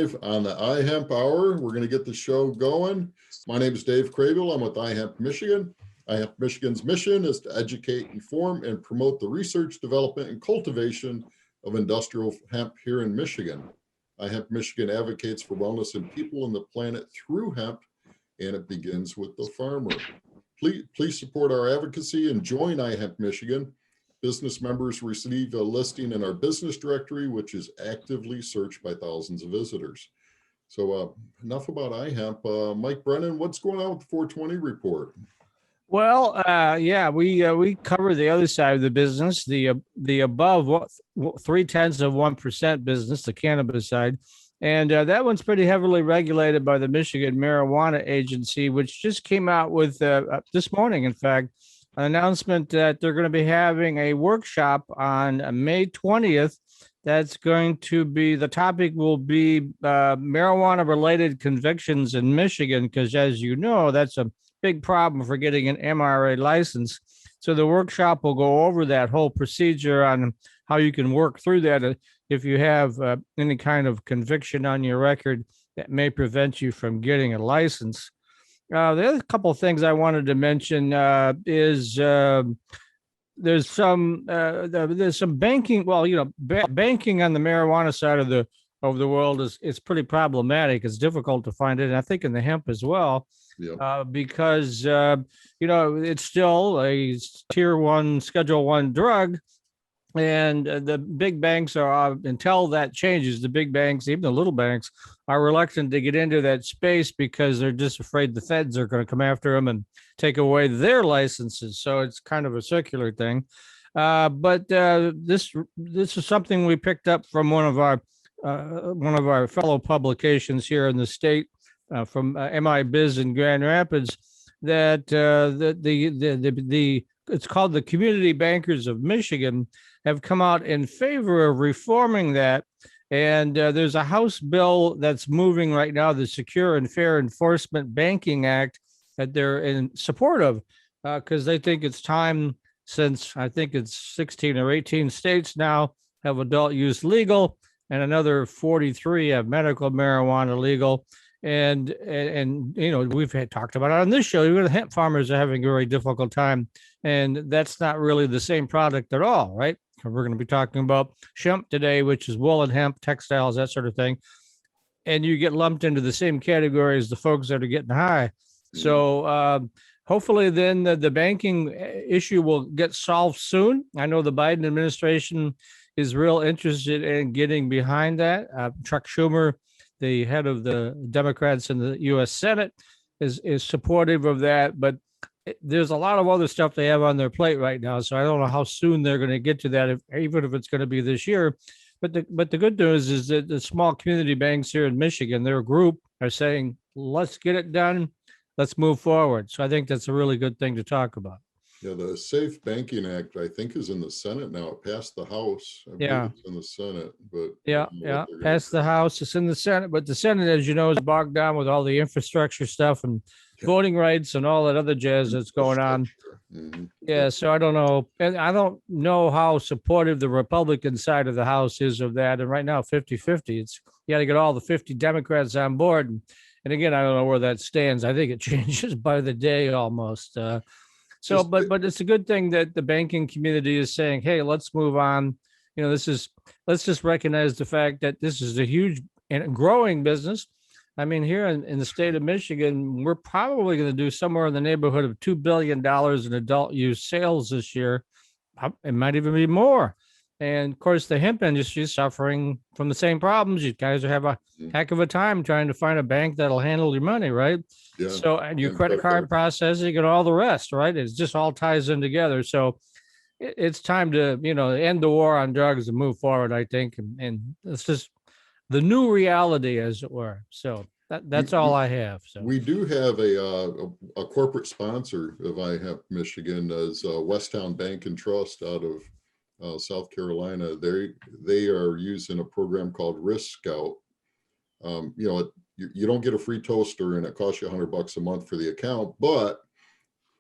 live on the iHemp Hour. We're going to get the show going. My name is Dave Crabill. I'm with iHempMichigan. iHempMichigan's mission is to educate, inform, and promote the research, development, and cultivation of industrial hemp here in Michigan. iHempMichigan advocates for wellness in people and the planet through hemp, and it begins with the farmer. Please support our advocacy and join iHempMichigan. Business members receive a listing in our business directory, which is actively searched by thousands of visitors. So enough about iHemp. Mike Brennan, what's going on with the 420 report? Well, yeah, we cover the other side of the business, the above 0.3% business, the cannabis side, and that one's pretty heavily regulated by the Michigan Marijuana Agency, which just came out with this morning, in fact, an announcement that they're going to be having a workshop on May 20th. That's going to be, the topic will be marijuana related convictions in Michigan, because as you know, that's a big problem for getting an MRA license. So the workshop will go over that whole procedure on how you can work through that if you have any kind of conviction on your record that may prevent you from getting a license. The other couple of things I wanted to mention is there's some banking. Well, you know, banking on the marijuana side of the world is pretty problematic. It's difficult to find it, and I think in the hemp as well. Yeah. Because you know, it's still a tier 1, schedule 1 drug, and the big banks are, until that changes, the big banks, even the little banks, are reluctant to get into that space because they're just afraid the feds are going to come after them and take away their licenses. So it's kind of a circular thing. But this is something we picked up from one of our fellow publications here in the state, from MI Biz in Grand Rapids, that it's called the Community Bankers of Michigan have come out in favor of reforming that. And there's a House bill that's moving right now, the Secure and Fair Enforcement Banking Act, that they're in support of, because they think it's time, since I think it's 16 or 18 states now have adult use legal, and another 43 have medical marijuana legal. And you know, we've talked about it on this show. Even the hemp farmers are having a very difficult time, and that's not really the same product at all, right? We're going to be talking about SHEMP today, which is wool and hemp, textiles, that sort of thing, and you get lumped into the same category as the folks that are getting high. So hopefully, then the banking issue will get solved soon. I know the Biden administration is real interested in getting behind that. Chuck Schumer, the head of the Democrats in the U.S. Senate, is supportive of that, but there's a lot of other stuff they have on their plate right now. So I don't know how soon they're going to get to that, even if it's going to be this year. But the good news is that the small community banks here in Michigan, their group, are saying, let's get it done. Let's move forward. So I think that's a really good thing to talk about. Yeah, the Safe Banking Act, I think, is in the Senate now. It passed the House. Yeah, it's in the Senate, but yeah, passed the House. It's in the Senate, but the Senate, as you know, is bogged down with all the infrastructure stuff and voting rights and all that other jazz that's going on. Mm-hmm. Yeah, so I don't know, and I don't know how supportive the Republican side of the House is of that. And right now, 50-50. It's, you got to get all the 50 Democrats on board. And again, I don't know where that stands. I think it changes by the day almost. So, but it's a good thing that the banking community is saying, hey, let's move on. You know, let's just recognize the fact that this is a huge and growing business. I mean, here in the state of Michigan, we're probably going to do somewhere in the neighborhood of $2 billion in adult use sales this year. It might even be more. And of course, the hemp industry is suffering from the same problems. You guys have a heck of a time trying to find a bank that'll handle your money, right? Yeah. So, and your credit card processing and all the rest, right? It just all ties in together. So it's time to, you know, end the war on drugs and move forward, I think. And it's just the new reality, as it were. So that's all I have. So we do have a corporate sponsor of iHempMichigan as Westtown Bank and Trust out of South Carolina. They are using a program called Risk Scout. You know, you don't get a free toaster, and it costs you $100 a month for the account, but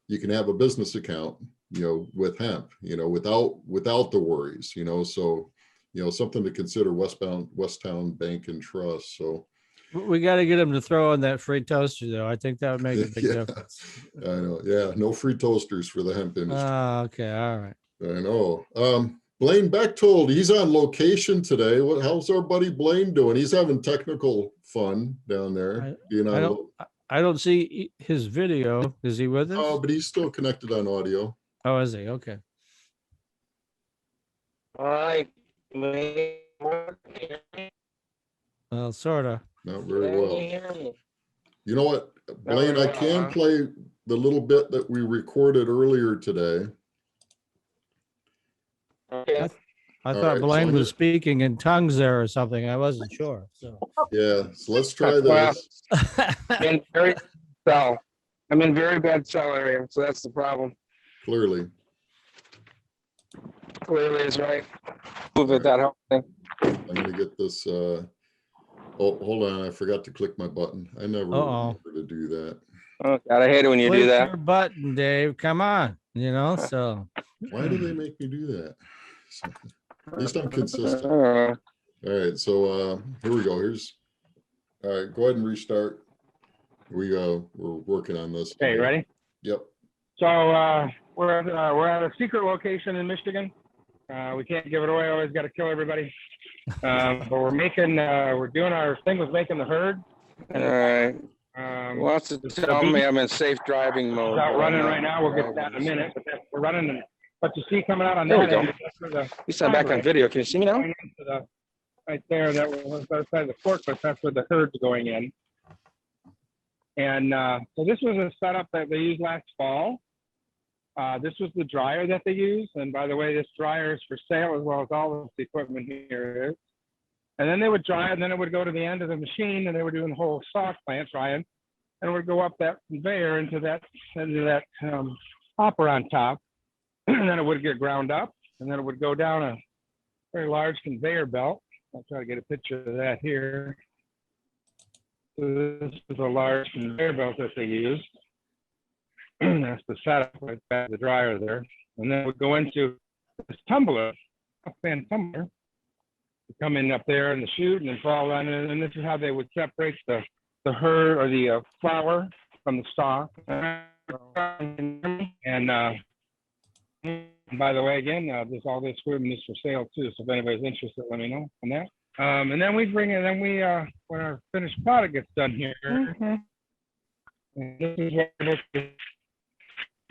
you can have a business account, you know, with hemp, you know, without the worries, you know. So, you know, something to consider, Westtown Bank and Trust. So We got to get him to throw in that free toaster, though. I think that would make a big Yeah, difference. I know. Yeah, no free toasters for the hemp industry. Okay, all right. I know. Blaine Bechtold, he's on location today. How's our buddy Blaine doing? He's having technical fun down there. I don't see his video. Is he with us? Oh, but he's still connected on audio. Oh, is he? Okay. All right. Well, sort of. Not very well. Hear me? You know what, Blaine, very I well, can huh? play the little bit that we recorded earlier today. Okay. I All thought right, Blaine so was speaking in tongues there or something. I wasn't sure. So. Yeah, so let's try Well, this. I'm in very bad cell area, so that's the problem. Clearly. Clearly is right. Move it that help thing. I'm gonna get this, oh, hold on, I forgot to click my button. I never remember to do that. Oh God, I hate it when you do Click that. your button, Dave. Come on. So. Why do they make me do that? So, at least I'm consistent. Uh, All right, so here we go. All right, go ahead and restart. We're working on this. Okay, ready? Yep. So we're at a secret location in Michigan. We can't give it away. Always got to kill everybody. But we're doing our thing with making the herd. All right. Wants to tell me I'm in safe driving mode. It's out running right now. We'll get to that in a minute. But we're running. What you see coming out on There we that go. end, that's where the You sound back on video. Can you see me now? going into right there, that was outside the forklift. That's where the herd's going in. And so this was a setup that they used last fall. This was the dryer that they used. And by the way, this dryer is for sale as well as all of the equipment here is. And then they would dry, and then it would go to the end of the machine, and they were doing the whole stock plant drying, and it would go up that conveyor into that hopper on top, and then it would get ground up, and then it would go down a very large conveyor belt. I'll try to get a picture of that here. So this is a large conveyor belt that they used. That's the setup right back the dryer there, and then it would go into this tumbler, a fan tumbler. Come in up there in the chute and then fall on it, and this is how they would separate the herd or the flour from the stalk. And by the way, again, all this equipment is for sale too. So if anybody's interested, let me know on that. And then we bring in, when our finished product gets done here, and this is what it is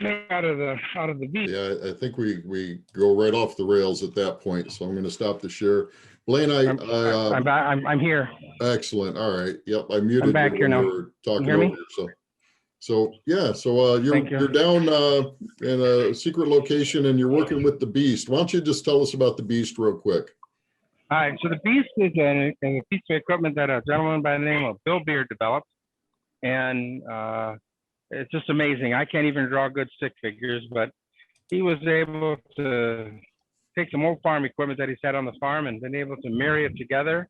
made out of the beef. Yeah, I think we go right off the rails at that point. So I'm going to stop the share. Blaine, I'm here. Excellent. All right. Yep. I muted I'm back you here when now. we were talking You hear me? over. So yeah. So you're down in a secret location and you're working with the Beast. Why don't you just tell us about the Beast real quick? All right. So the Beast is a piece of equipment that a gentleman by the name of Bill Beard developed, and it's just amazing. I can't even draw good stick figures, but he was able to take some old farm equipment that he's had on the farm and been able to marry it together.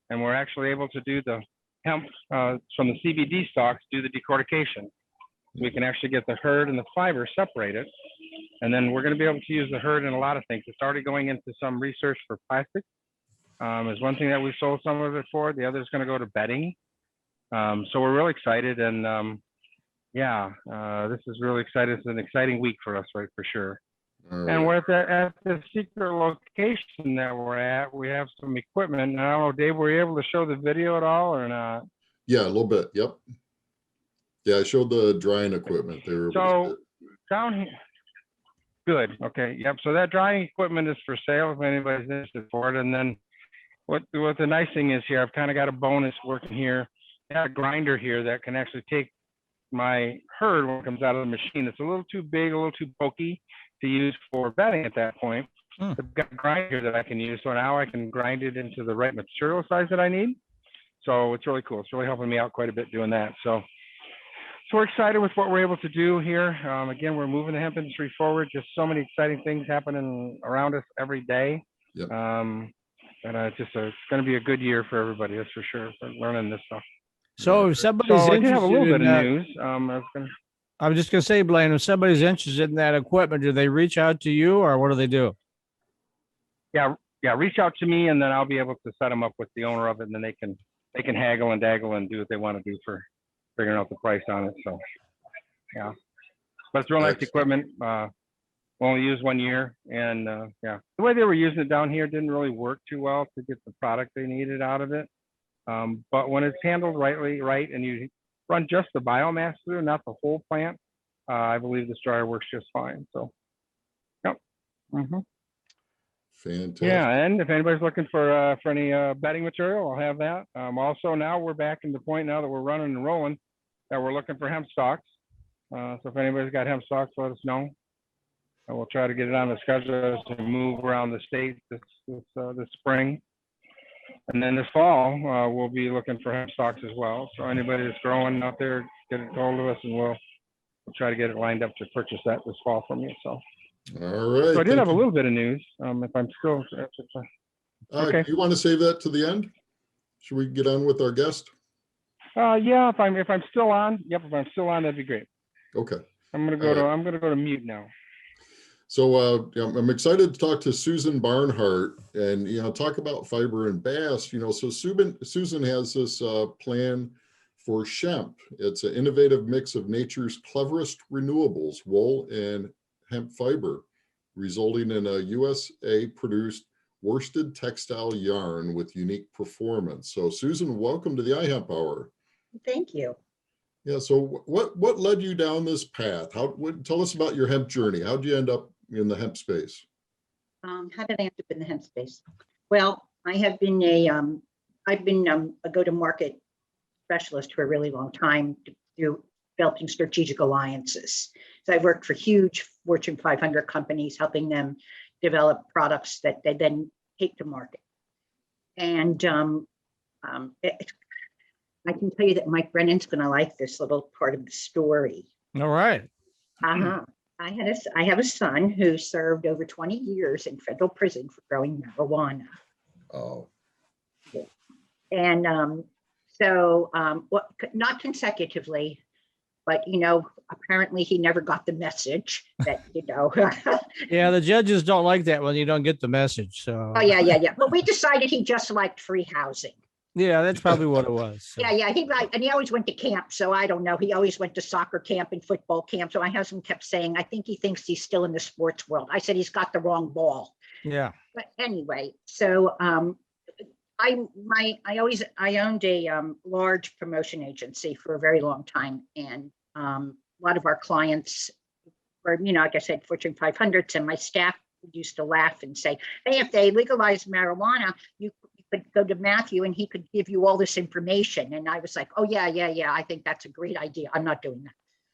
And we're actually able to do the hemp from the CBD stalks, do the decortication. We can actually get the herd and the fiber separated. And then we're going to be able to use the herd in a lot of things. It's already going into some research for plastic. Is one thing that we sold some of it for. The other is going to go to bedding. So we're really excited. And this is really exciting. It's an exciting week for us, right, for sure. Right. And we're at the secret location that we're at. We have some equipment. And I don't know, Dave, were you able to show the video at all or not? Yeah, a little bit. Yep. Yeah, I showed the drying equipment. They were So down here. Good. Okay. Yep. So that drying equipment is for sale if anybody's interested for it. And then what the nice thing is here, I've kind of got a bonus working here. I got a grinder here that can actually take my herd when it comes out of the machine. It's a little too big, a little too bulky to use for bedding at that point. I've got a grinder here that I can use. So now I can grind it into the right material size that I need. So it's really cool. It's really helping me out quite a bit doing that. So we're excited with what we're able to do here. Again, we're moving the hemp industry forward. Just so many exciting things happening around us every day. Yep. And it's going to be a good year for everybody. That's for sure. For learning this stuff. So if somebody's I do interested have a little in bit of that, news. I was just going to say, Blaine, if somebody's interested in that equipment, do they reach out to you or what do they do? Yeah, reach out to me and then I'll be able to set them up with the owner of it, and then they can they can haggle and daggle and do what they want to do for figuring out the price on it. So, yeah, but it's real nice Excellent. equipment. We only use 1 year, and yeah, the way they were using it down here didn't really work too well to get the product they needed out of it. But when it's handled right, and you run just the biomass through, not the whole plant, I believe this dryer works just fine. So, yep. Fantastic. Yeah, and if anybody's looking for any bedding material, I'll have that. Also, now we're back in the point now that we're running and rolling that we're looking for hemp stalks. So if anybody's got hemp stalks, let us know. And we'll try to get it on the schedule to move around the state this spring. And then this fall, we'll be looking for hemp stalks as well. So anybody that's growing out there, get a hold of us, and we'll try to get it lined up to purchase that this fall from you. So, All right. so I did have a little bit of news. If I'm still okay. Do you want to save that to the end? Should we get on with our guest? Yeah, if I'm still on, yep, if I'm still on, that'd be great. Okay. I'm gonna go to mute now. So I'm excited to talk to Susan Barnhardt and, talk about fiber and bass. So Susan has this plan for SHEMP. It's an innovative mix of nature's cleverest renewables, wool and hemp fiber, resulting in a USA produced worsted textile yarn with unique performance. So Susan, welcome to the iHemp Hour. Thank you. Yeah. So what led you down this path? Tell us about your hemp journey. How did you end up in the hemp space? How did I end up in the hemp space? Well, I have been I've been a go-to-market specialist for a really long time through developing strategic alliances. So I've worked for huge Fortune 500 companies, helping them develop products that they then take to market. And I can tell you that Mike Brennan's going to like this little part of the story. All right. I have a son who served over 20 years in federal prison for growing marijuana. Oh. And not consecutively, but apparently he never got the message that Yeah, the judges don't like that when you don't get the message. So. Oh yeah. But we decided he just liked free housing. Yeah, that's probably what it was. So. Yeah. He always went to camp. So I don't know. He always went to soccer camp and football camp. So my husband kept saying, I think he thinks he's still in the sports world. I said, he's got the wrong ball. Yeah. But anyway, so I owned a large promotion agency for a very long time. And a lot of our clients were, like I said, Fortune 500s, and my staff used to laugh and say, hey, if they legalize marijuana, you could go to Matthew and he could give you all this information. And I was like, oh yeah, I think that's a great idea. I'm not doing that.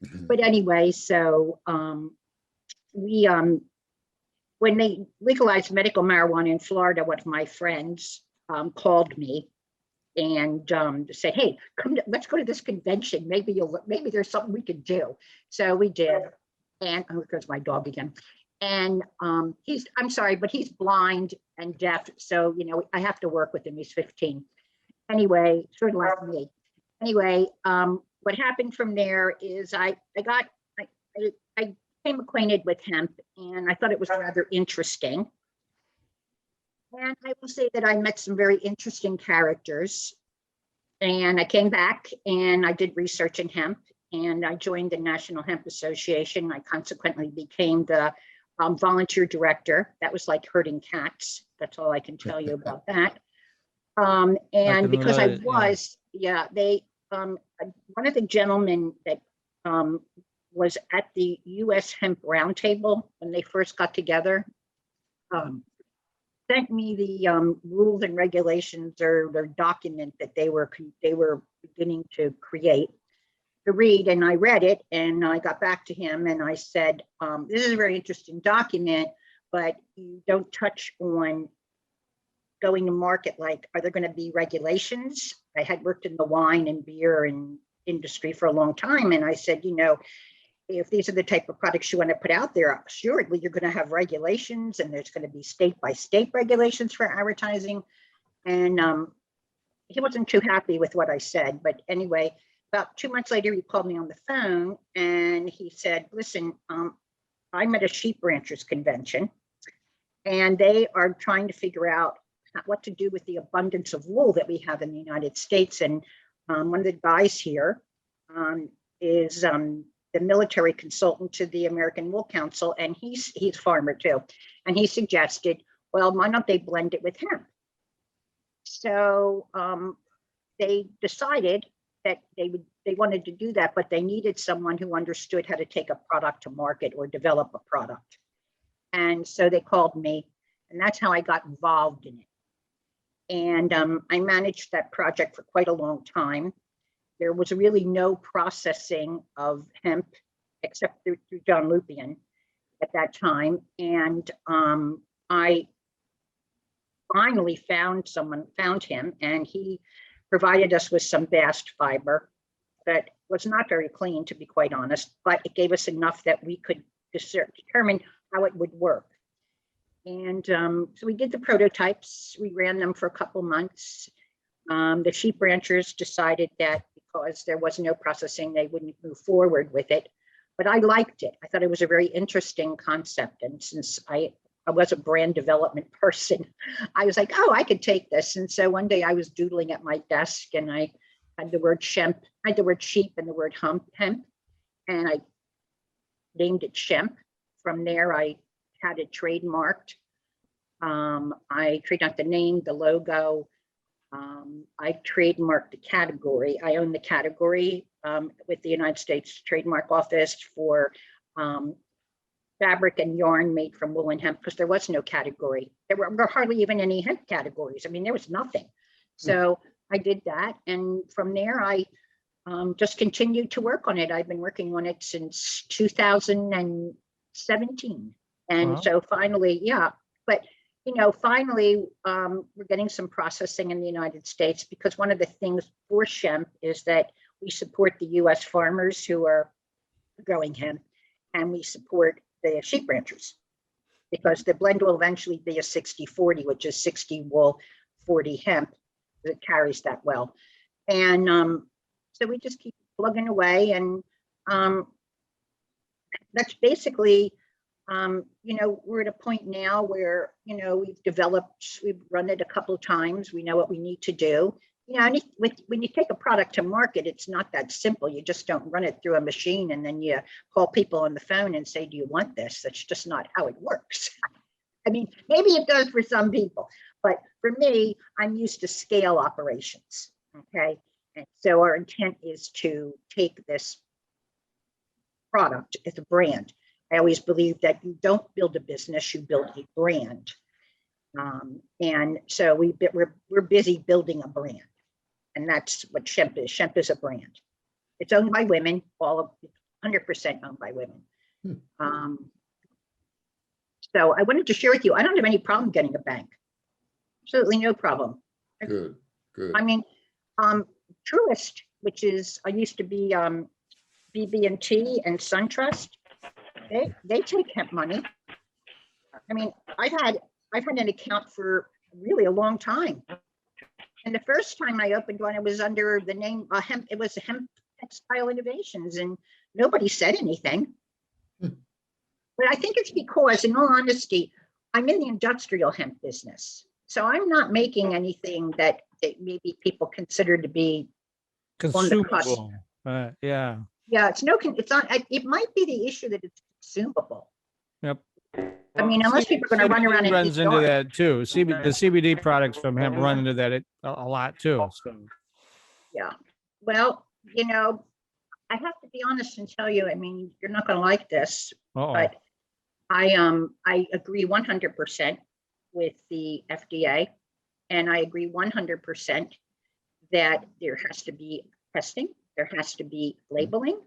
Mm-hmm. But anyway, so when they legalized medical marijuana in Florida, one of my friends called me and said, hey, let's go to this convention. Maybe there's something we could do. So we did. And here's my dog again. And I'm sorry, but he's blind and deaf. So, I have to work with him. He's 15. Anyway, sort of like me. Anyway, what happened from there is I became acquainted with hemp, and I thought it was rather interesting. And I will say that I met some very interesting characters. And I came back and I did research in hemp, and I joined the National Hemp Association. I consequently became the volunteer director. That was like herding cats. That's all I can tell you about that. And because I was, one of the gentlemen that was at the U.S. Hemp Roundtable when they first got together, sent me the rules and regulations or their document that they were beginning to create to read, and I read it, and I got back to him and I said, this is a very interesting document, but you don't touch on going to market. Like, are there going to be regulations? I had worked in the wine and beer and industry for a long time, and I said, if these are the type of products you want to put out there, assuredly you're going to have regulations, and there's going to be state by state regulations for advertising. And he wasn't too happy with what I said, but anyway, about 2 months later, he called me on the phone and he said, listen, I'm at a sheep ranchers convention, and they are trying to figure out what to do with the abundance of wool that we have in the United States. And one of the guys here is the military consultant to the American Wool Council, and he's a farmer too. And he suggested, well, why don't they blend it with hemp? So they decided that they wanted to do that, but they needed someone who understood how to take a product to market or develop a product. And so they called me, and that's how I got involved in it. And I managed that project for quite a long time. There was really no processing of hemp except through John Lupian at that time. And I finally found him, and he provided us with some bast fiber that was not very clean, to be quite honest, but it gave us enough that we could determine how it would work. And so we did the prototypes. We ran them for a couple months. The sheep ranchers decided that because there was no processing, they wouldn't move forward with it. But I liked it. I thought it was a very interesting concept. And since I was a brand development person, I was like, oh, I could take this. And so one day I was doodling at my desk, and I had the word SHEMP, I had the word sheep and the word hemp, and I named it SHEMP. From there, I had it trademarked. I trademarked the name, the logo. I trademarked the category. I own the category with the United States Trademark Office for fabric and yarn made from wool and hemp, because there was no category. There were hardly even any hemp categories. I mean, there was nothing. So I did that. And from there, I just continued to work on it. I've been working on it since 2017. And Wow. so finally, yeah, but finally, we're getting some processing in the United States, because one of the things for SHEMP is that we support the US farmers who are growing hemp, and we support the sheep ranchers, because the blend will eventually be a 60-40, which is 60 wool, 40 hemp. It carries that well. And so we just keep plugging away, and that's basically, we're at a point now where, we've run it a couple of times. We know what we need to do. And when you take a product to market, it's not that simple. You just don't run it through a machine and then you call people on the phone and say, do you want this? That's just not how it works. I mean, maybe it does for some people, but for me, I'm used to scale operations, okay? And so our intent is to take this product as a brand. I always believe that you don't build a business, you build a brand. And so we're busy building a brand. And that's what SHEMP is. SHEMP is a brand. It's owned by women, 100% owned by women. So I wanted to share with you, I don't have any problem getting a bank. Absolutely no problem. Good. I mean, Truist, which is, I used to be BB&T and SunTrust, they take hemp money. I mean, I've had an account for really a long time. And the first time I opened one, it was under the name Hemp. It was Hemp Textile Innovations, and nobody said anything. But I think it's because, in all honesty, I'm in the industrial hemp business. So I'm not making anything that maybe people consider to be Consumable. Yeah. Yeah, it's not. It might be the issue that it's consumable. Yep. I mean, unless people are going to run around and runs eat into dark. that too. The CBD products from hemp run into that a lot too. So. Yeah. Well, I have to be honest and tell you, I mean, you're not going to like this, but I agree 100% with the FDA, and I agree 100% that there has to be testing, there has to be labeling.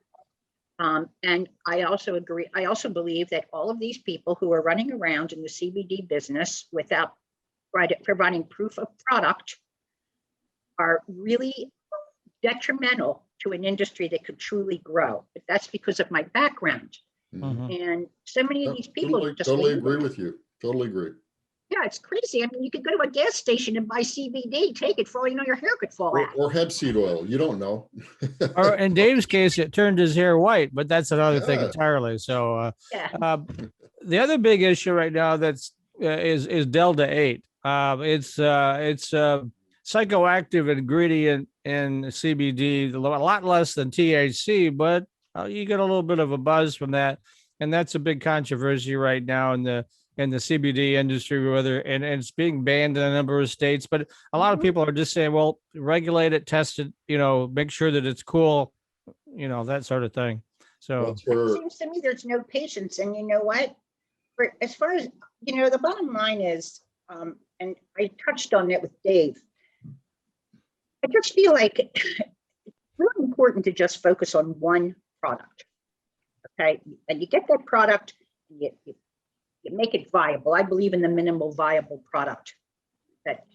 And I also agree, I also believe that all of these people who are running around in the CBD business without providing proof of product are really detrimental to an industry that could truly grow. But that's because of my background. And so many of these people totally agree with you. Totally agree. Yeah, it's crazy. I mean, you could go to a gas station and buy CBD, take it, for all you know, your hair could fall out. Or hemp seed oil. You don't know. Or in Dave's case, it turned his hair white, but that's another thing entirely. So the other big issue right now is Delta 8. It's a psychoactive ingredient in CBD, a lot less than THC, but you get a little bit of a buzz from that, and that's a big controversy right now in the CBD industry, whether and it's being banned in a number of states. But a lot of people are just saying, well, regulate it, test it, make sure that it's cool, that sort of thing. So That's It where, seems to me there's no patience, and you know what? As far as, the bottom line is, and I touched on it with Dave. I just feel like it's really important to just focus on one product. Okay, and you get that product, you make it viable. I believe in the minimal viable product that,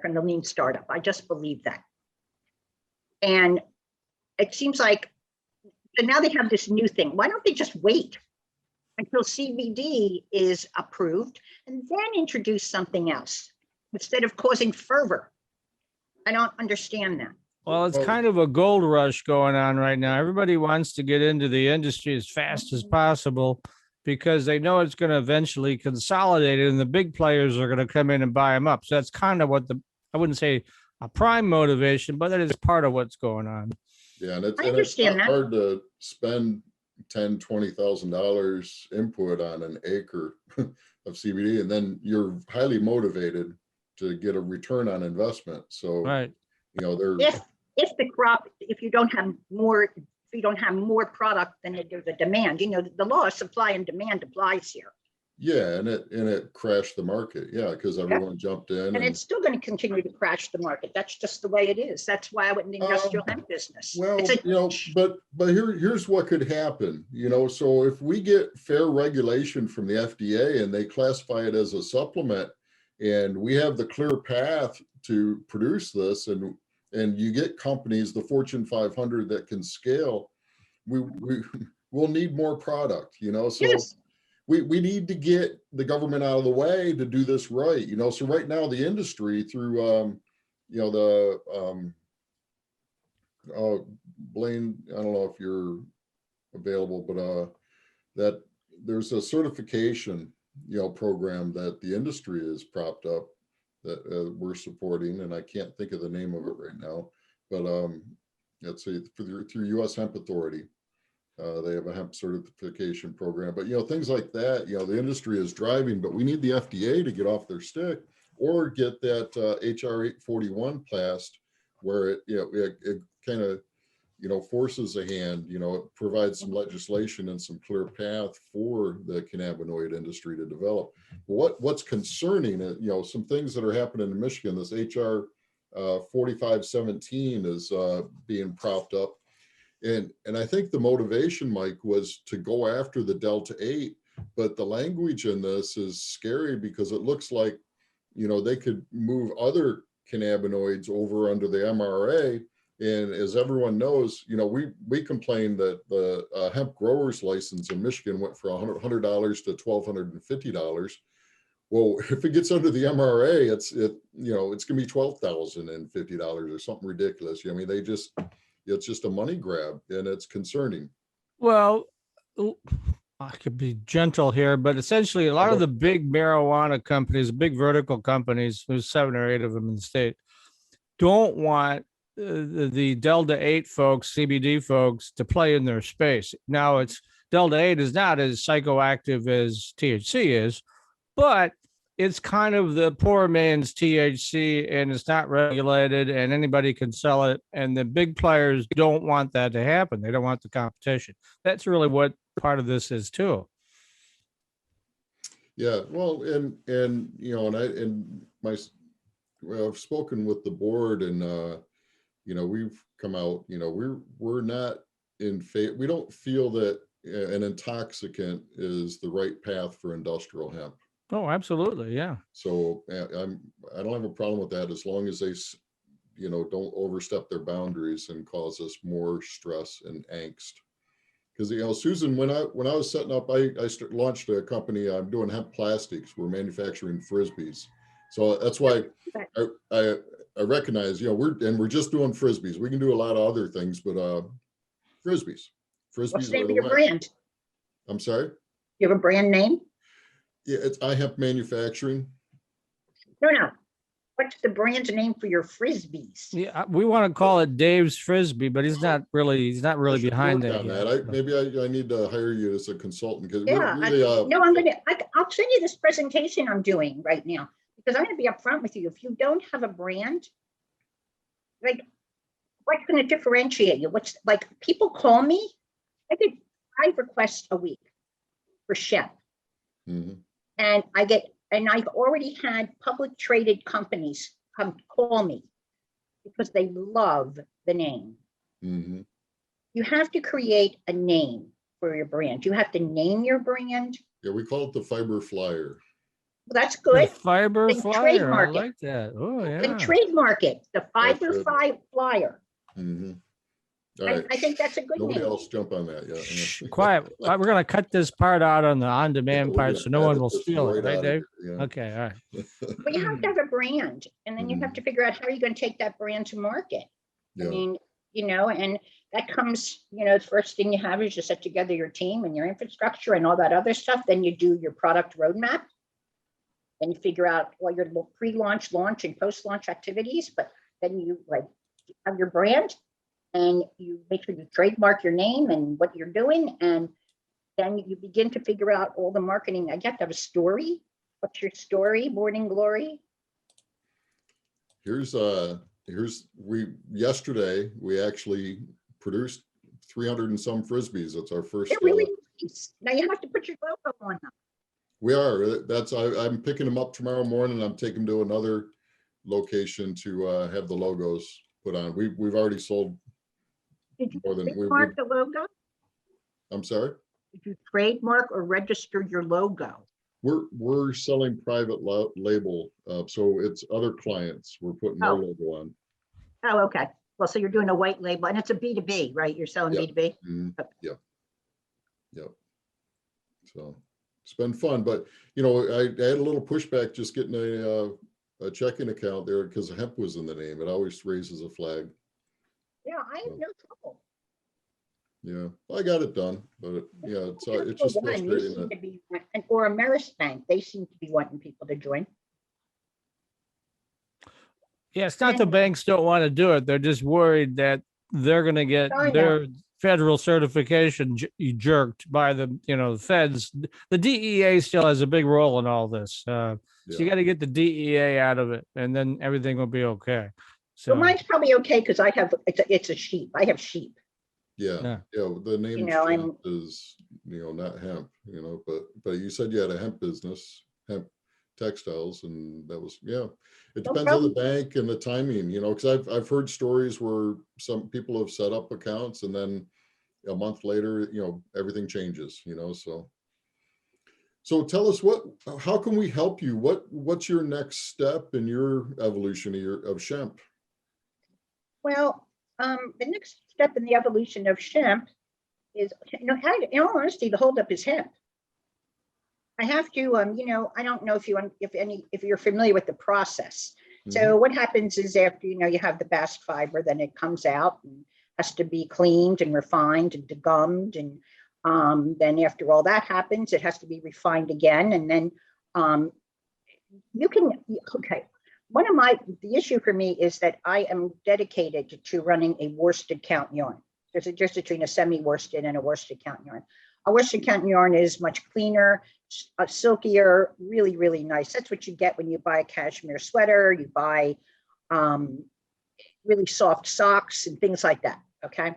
from the lean startup. I just believe that. And it seems like, so now they have this new thing. Why don't they just wait until CBD is approved and then introduce something else instead of causing fervor? I don't understand that. well, it's kind of a gold rush going on right now. Everybody wants to get into the industry as fast as possible because they know it's going to eventually consolidate it and the big players are going to come in and buy them up. So that's kind of what I wouldn't say a prime motivation, but that is part of what's going on. yeah, and I it's not understand that. hard to spend $10,000-$20,000 input on an acre of CBD, and then you're highly motivated to get a return on investment. So, Right. they're, If the crop, if you don't have more product than there's a demand, the law of supply and demand applies here. yeah, and it crashed the market. Yeah, because everyone jumped in. And it's still going to continue to crash the market. That's just the way it is. That's why I went in the industrial hemp business. Well, It's but here's what could happen, so if we get fair regulation from the FDA and they classify it as a supplement and we have the clear path to produce this and you get companies, the Fortune 500 that can scale, we'll need more product, so yes. we need to get the government out of the way to do this right, so right now the industry through Blaine, I don't know if you're available, but that there's a certification program that the industry is propped up that we're supporting, and I can't think of the name of it right now, but let's see, through US Hemp Authority. They have a hemp certification program, but things like that, the industry is driving, but we need the FDA to get off their stick or get that HR 841 passed where it kind of forces a hand, it provides some legislation and some clear path for the cannabinoid industry to develop. What's concerning, some things that are happening in Michigan, this HR 4517 is being propped up. And I think the motivation, Mike, was to go after the Delta 8, but the language in this is scary because it looks like, they could move other cannabinoids over under the MRA. And as everyone knows, we complained that the hemp growers license in Michigan went from $100 to $1,250. Well, if it gets under the MRA, it's going to be $12,050 or something ridiculous. I mean, it's just a money grab, and it's concerning. Well, I could be gentle here, but essentially a lot of the big marijuana companies, big vertical companies, there's 7 or 8 of them in the state, don't want the Delta 8 folks, CBD folks, to play in their space. Now, it's Delta 8 is not as psychoactive as THC is, but it's kind of the poor man's THC, and it's not regulated, and anybody can sell it. And the big players don't want that to happen. They don't want the competition. That's really what part of this is too. Yeah, well, I've spoken with the board, and we've come out. We're not in favor. We don't feel that an intoxicant is the right path for industrial hemp. Oh, absolutely, yeah. So I don't have a problem with that as long as they, don't overstep their boundaries and cause us more stress and angst. Because Susan, when I was setting up, I launched a company. I'm doing hemp plastics. We're manufacturing frisbees, so that's why I recognize we're just doing frisbees. We can do a lot of other things, but frisbees. What's the name of your brand? I'm sorry. You have a brand name? Yeah, it's iHemp Manufacturing. No. What's the brand's name for your Frisbees? Yeah, we want to call it Dave's Frisbee, but he's not really I should behind work that on yet. that. Maybe I need to hire you as a consultant because Yeah, really, no, I'll send you this presentation I'm doing right now, because I'm gonna be upfront with you. If you don't have a brand, like, what's gonna differentiate you? What's, like, people call me, I get 5 requests a week for SHEMP. Mhm. And I've already had public traded companies come call me because they love the name. Mhm. You have to create a name for your brand. You have to name your brand. Yeah, we call it the fiber flyer. Well, that's The good. fiber Then flyer. I trademark it. like that. Oh, And yeah. trademark it, the That's fiber good. flyer. Mhm. All right. I think that's a good Nobody name. else jump on that yet. Shh, quiet. We're going to cut this part out on the on-demand We're part gonna so no one edit will this steal it, right right, out of Dave? here, yeah. Okay, all right. But you have to have a brand, and then you have to figure out how you're going to take that brand to market. I Yeah. mean, and that comes, the first thing you have is you set together your team and your infrastructure and all that other stuff. Then you do your product roadmap. Then you figure out all your pre-launch, launch, and post-launch activities. But then you have your brand, and you make sure you trademark your name and what you're doing, and then you begin to figure out all the marketing. I have to have a story. What's your story, morning glory? Yesterday we actually produced 300 and some Frisbees. That's our first. They're really nice. Now you have to put your logo on them. We are. I'm picking them up tomorrow morning. I'm taking them to another location to have the logos put on. We've already sold Did you more than trademark the logo? I'm sorry. Did you trademark or register your logo? We're selling private label, so it's other clients. We're putting their logo on. Oh, okay. Well, so you're doing a white label, and it's a B2B, right? You're selling Yep. B2B? Mhm. Okay. Yep. So it's been fun, but I had a little pushback just getting a checking account there because hemp was in the name. It always raises a flag. Yeah, I have no trouble. Yeah, I got it done, but yeah, it's just One, you frustrating. seem to be, or Ameris Bank, they seem to be wanting people to join. Yeah, it's not the banks don't want to do it. They're just worried that they're going to get their federal certification jerked by the feds. The DEA still has a big role in all this. So you got to get the DEA out of it, and then everything will be okay. So mine's probably okay because it's a sheep. I have sheep. Yeah. The name SHEMP is not hemp, but you said you had a hemp business, hemp textiles, and that was it depends on the bank and the timing, because I've heard stories where some people have set up accounts and then a month later everything changes, so tell us how can we help you? What's your next step in your evolution of SHEMP? Well, the next step in the evolution of SHEMP is, in all honesty, the holdup is hemp. I have to, I don't know if you're familiar with the process. So what happens is after, you have the bast fiber, then it comes out and has to be cleaned and refined and degummed. And then after all that happens, it has to be refined again. And then the issue for me is that I am dedicated to running a worsted count yarn. There's a difference between a semi-worsted and a worsted count yarn. A worsted count yarn is much cleaner, silkier, really, really nice. That's what you get when you buy a cashmere sweater. You buy really soft socks and things like that, okay?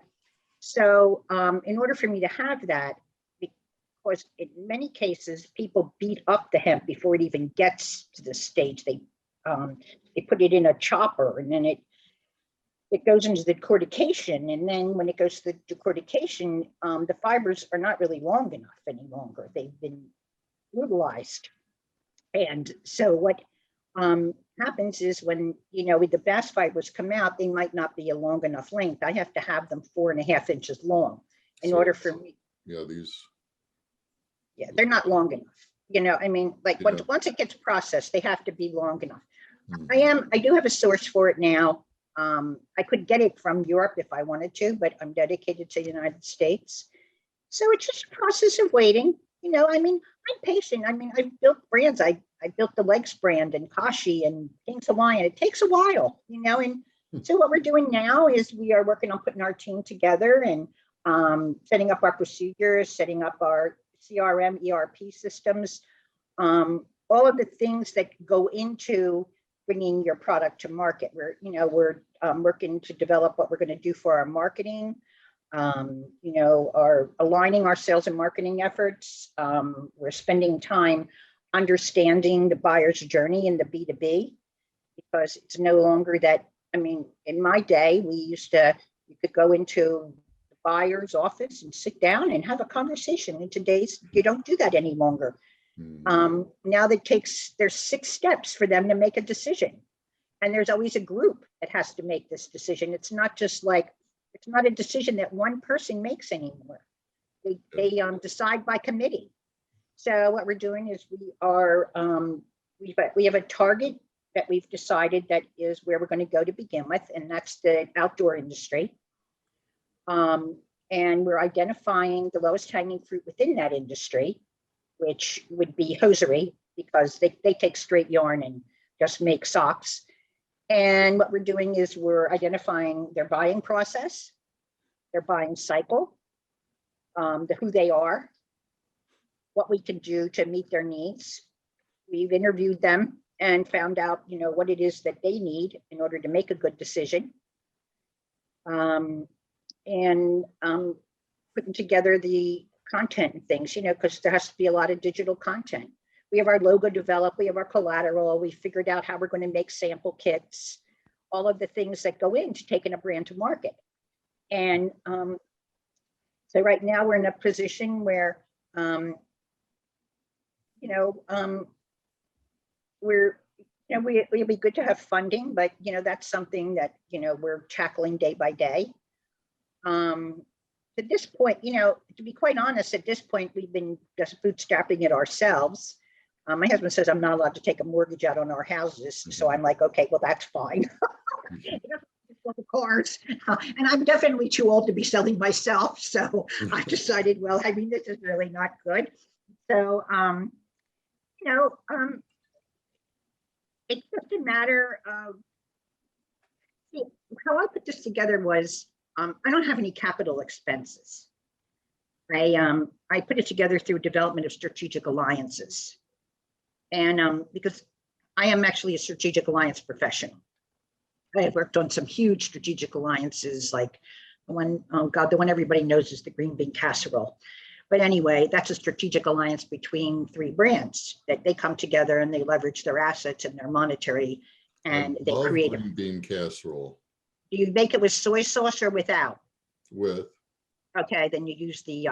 So in order for me to have that, because in many cases, people beat up the hemp before it even gets to the stage. They put it in a chopper, and then it goes into the decortication. And then when it goes to the decortication, the fibers are not really long enough any longer. They've been brutalized. And so what happens is when, the bast fibers come out, they might not be a long enough length. I have to have them 4.5 inches long in order for me. Yeah, they're not long enough. Once it gets processed, they have to be long enough. I do have a source for it now. I could get it from Europe if I wanted to, but I'm dedicated to the United States. So it's just a process of waiting. I'm patient. I've built brands. I I built the Legs brand and Kashi and Kings Hawaiian. It takes a while, you know, and so what we're doing now is we are working on putting our team together and setting up our procedures, setting up our CRM, ERP systems, all of the things that go into bringing your product to market. We're working to develop what we're going to do for our marketing, are aligning our sales and marketing efforts. We're spending time understanding the buyer's journey in the B2B, because it's no longer that, I mean, in my day, you could go into the buyer's office and sit down and have a conversation. In today's, you don't do that any longer. Now there's 6 steps for them to make a decision. And there's always a group that has to make this decision. It's not a decision that one person makes anymore. They decide by committee. So what we're doing is we have a target that we've decided that is where we're going to go to begin with, and that's the outdoor industry. And we're identifying the lowest hanging fruit within that industry, which would be hosiery, because they take straight yarn and just make socks. And what we're doing is we're identifying their buying process, their buying cycle, who they are, what we can do to meet their needs. We've interviewed them and found out, what it is that they need in order to make a good decision. And putting together the content and things, because there has to be a lot of digital content. We have our logo developed, we have our collateral, we figured out how we're going to make sample kits, all of the things that go into taking a brand to market. And so right now we're in a position where, it'd be good to have funding, but that's something that we're tackling day by day. At this point, to be quite honest, at this point we've been just bootstrapping it ourselves. My husband says I'm not allowed to take a mortgage out on our houses, so I'm like, okay, well that's fine. The cars, and I'm definitely too old to be selling myself, so I decided, well, I mean, this is really not good. So it's just a matter of, how I put this together was, I don't have any capital expenses. I put it together through development of strategic alliances. And because I am actually a strategic alliance professional. I have worked on some huge strategic alliances, like the one everybody knows is the green bean casserole. But anyway, that's a strategic alliance between 3 brands that they come together and they leverage their assets and their monetary, and they create a green bean casserole. Do you make it with soy sauce or without? With. Okay, then you use the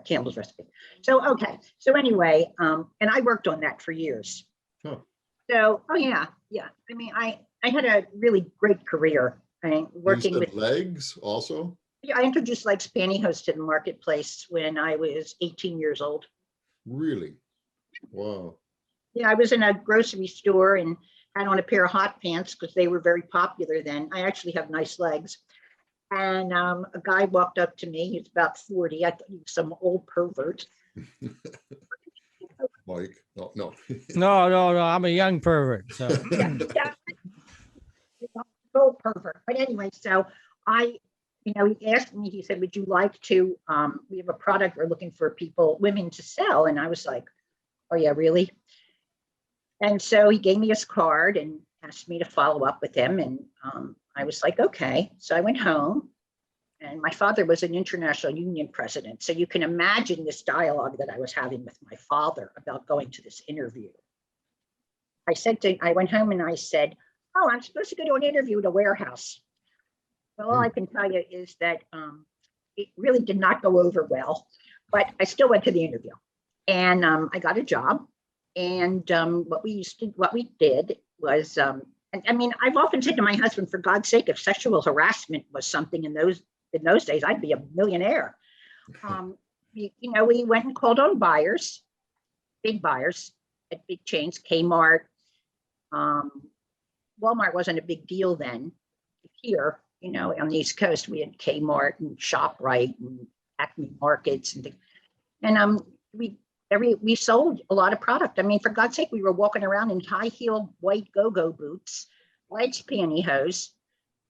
Campbell's recipe. So okay, so anyway, and I worked on that for years. Huh. So yeah. I mean, I had a really great career. Working with Legs also. I introduced Legs pantyhose to the marketplace when I was 18 years old. Really? Wow. Yeah, I was in a grocery store and had on a pair of hot pants because they were very popular then. I actually have nice legs. And a guy walked up to me. He was about 40. I thought he was some old pervert. Mike, no. No, I'm a young pervert. So Old pervert. But anyway, so he asked me, he said, would you like to, we have a product we're looking for women to sell. And I was like, oh yeah, really? And so he gave me his card and asked me to follow up with him. And I was like, okay. So I went home, and my father was an international union president. So you can imagine this dialogue that I was having with my father about going to this interview. I went home and I said, oh, I'm supposed to go to an interview at a warehouse. Well, all I can tell you is that it really did not go over well, but I still went to the interview, and I got a job. And what we did was, I mean, I've often said to my husband, for God's sake, if sexual harassment was something in those days, I'd be a millionaire. We went and called on buyers, big buyers at big chains, Kmart. Walmart wasn't a big deal then. Here, on the East Coast, we had Kmart and ShopRite and Acme Markets and things. And we sold a lot of product. I mean, for God's sake, we were walking around in high heel white go-go boots, lights pantyhose,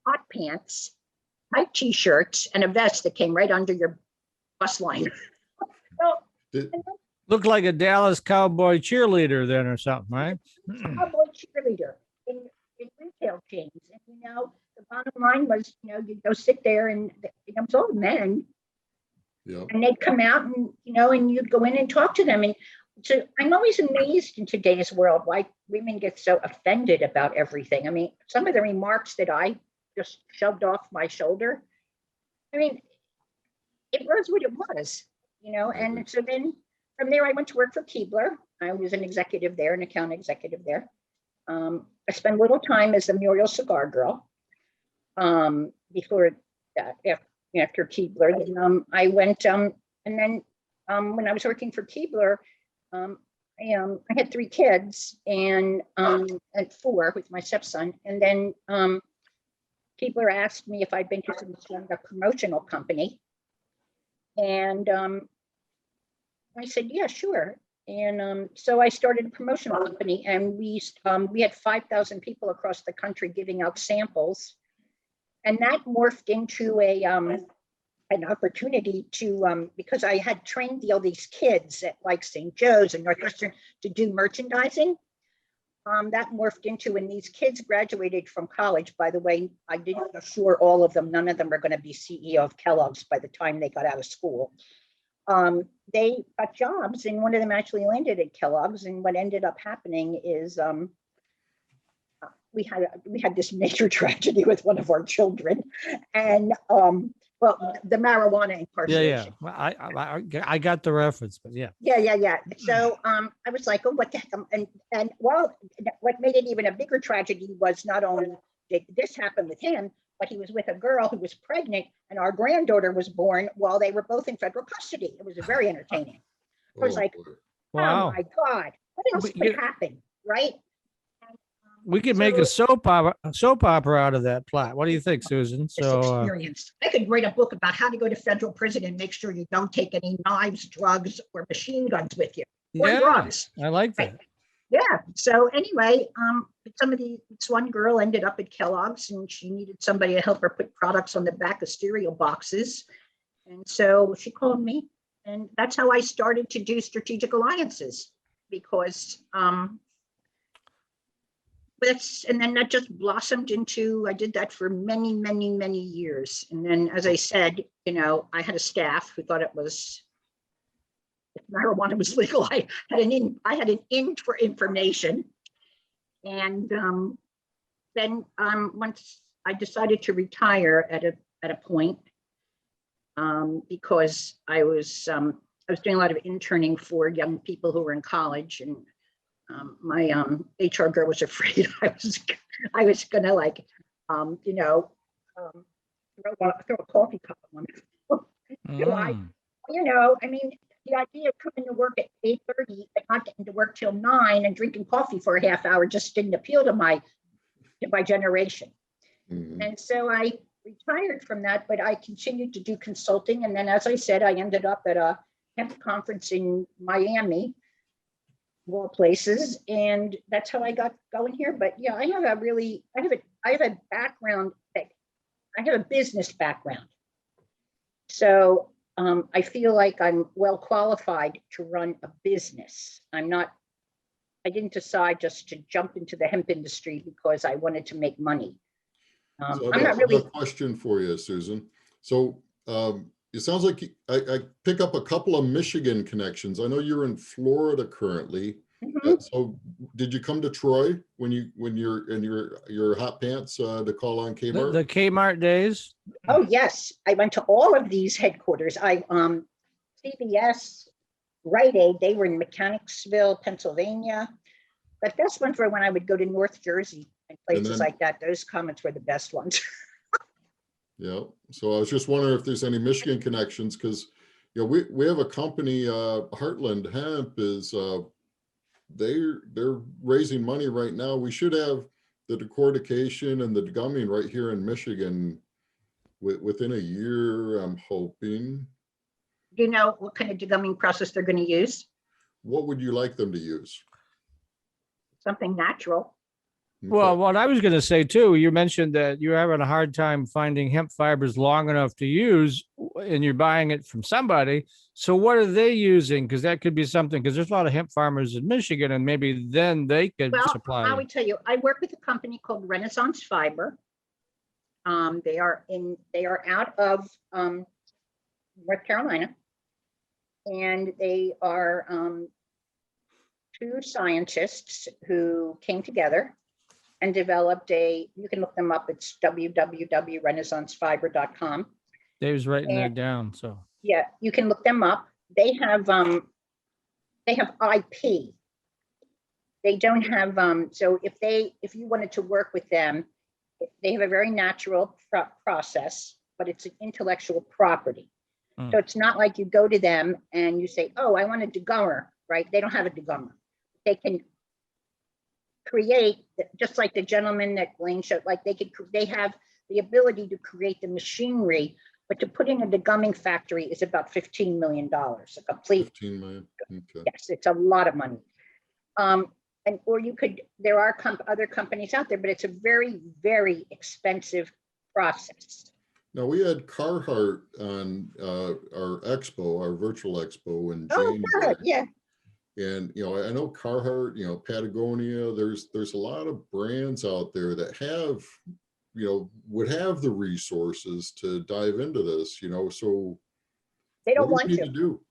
hot pants, tight t-shirts, and a vest that came right under your bus line. Did- Looked like a Dallas Cowboy cheerleader then or something, right? Cowboy cheerleader in retail chains. And, you know, the bottom line was, you know, you'd go sit there and it was all men. Yeah. And they'd come out and, you know, and you'd go in and talk to them. And so I'm always amazed in today's world why women get so offended about everything. I mean, some of the remarks that I just shoved off my shoulder, I mean, it was what it was, you know. And so then from there, I went to work for Keebler. I was an executive there, an account executive there. I spent a little time as a Muriel cigar girl before that, after Keebler. I went, and then when I was working for Keebler, I had 3 kids and 4 with my stepson. And then Keebler asked me if I'd been interested in starting a promotional company. And I said, yeah, sure. And so I started a promotional company, and we had 5,000 people across the country giving out samples. And that morphed into an opportunity to, because I had trained all these kids at like St. Joe's and Northwestern to do merchandising. That morphed into when these kids graduated from college. By the way, I didn't assure all of them, none of them are going to be CEO of Kellogg's by the time they got out of school. They got jobs, and one of them actually landed at Kellogg's. And what ended up happening is we had this major tragedy with one of our children, and well, the marijuana incarceration. Yeah. I got the reference, but yeah. Yeah. So I was like, oh, what the heck? And well, what made it even a bigger tragedy was not only did this happen with him, but he was with a girl who was pregnant, and our granddaughter was born while they were both in federal custody. It was very entertaining. I was like, Wow. oh my God, what else could happen, right? We could make a soap opera out of that plot. What do you think, Susan? So Experience. I could write a book about how to go to federal prison and make sure you don't take any knives, drugs, or machine guns with you. Or drugs. I like that. Right. Yeah. So anyway, this one girl ended up at Kellogg's, and she needed somebody to help her put products on the back of cereal boxes. And so she called me, and that's how I started to do strategic alliances, because and then that just blossomed into, I did that for many, many, many years. And then, as I said, you know, I had a staff who thought if marijuana was legal, I had an in for information. And then once I decided to retire at a point, because I was doing a lot of interning for young people who were in college, and my HR girl was afraid I was gonna like, you know, throw a coffee cup on them. You know, I mean, the idea of coming to work at 8:30 and not getting to work till 9 and drinking coffee for a half hour just didn't appeal to my generation. Mm-hmm. And so I retired from that, but I continued to do consulting. And then, as I said, I ended up at a hemp conference in Miami, of all places, and that's how I got going here. But yeah, I have a background, I have a business background. So I feel like I'm well qualified to run a business. I didn't decide just to jump into the hemp industry because I wanted to make money. So I'm not really. I have a question for you, Susan. So it sounds like I pick up a couple of Michigan connections. I know you're in Florida currently. Mm-hmm. So did you come to Troy when you're in your hot pants to call on Kmart? The Kmart days? Oh yes, I went to all of these headquarters. CVS, Rite Aid, they were in Mechanicsville, Pennsylvania. The best ones were when I would go to North Jersey and places like that. Those comments were the best ones. Yeah. So I was just wondering if there's any Michigan connections, because you know we have a company, Heartland Hemp is they're raising money right now. We should have the decortication and the degumming right here in Michigan within a year, I'm hoping. Do you know what kind of degumming process they're going to use? what would you like them to use? Something natural. Well, Okay. what I was going to say too, you mentioned that you're having a hard time finding hemp fibers long enough to use, and you're buying it from somebody. So what are they using? Because that could be something, because there's a lot of hemp farmers in Michigan, and maybe then they could Well, supply I you. would tell you, I work with a company called Renaissance Fiber. They are out of North Carolina, and they are two scientists who came together and developed you can look them up. It's www.renaissancefiber.com. Dave's writing that down. So Yeah, you can look them up. They have IP. They don't have so if you wanted to work with them, they have a very natural process, but it's an intellectual property. Mm. So it's not like you go to them and you say, oh, I want a degummer, right? They don't have a degummer. They can create, just like the gentleman that Blaine showed, like they have the ability to create the machinery, but to put in a degumming factory is about $15 million, a complete. 15 million. Okay. Yes, it's a lot of money. Or you could, there are other companies out there, but it's a very, very expensive process. Now, we had Carhartt on our expo, our virtual expo in Oh, January. good, yeah. And, I know Carhartt, Patagonia, there's a lot of brands out there that have, would have the resources to dive into this, so They don't what do want we need to. do?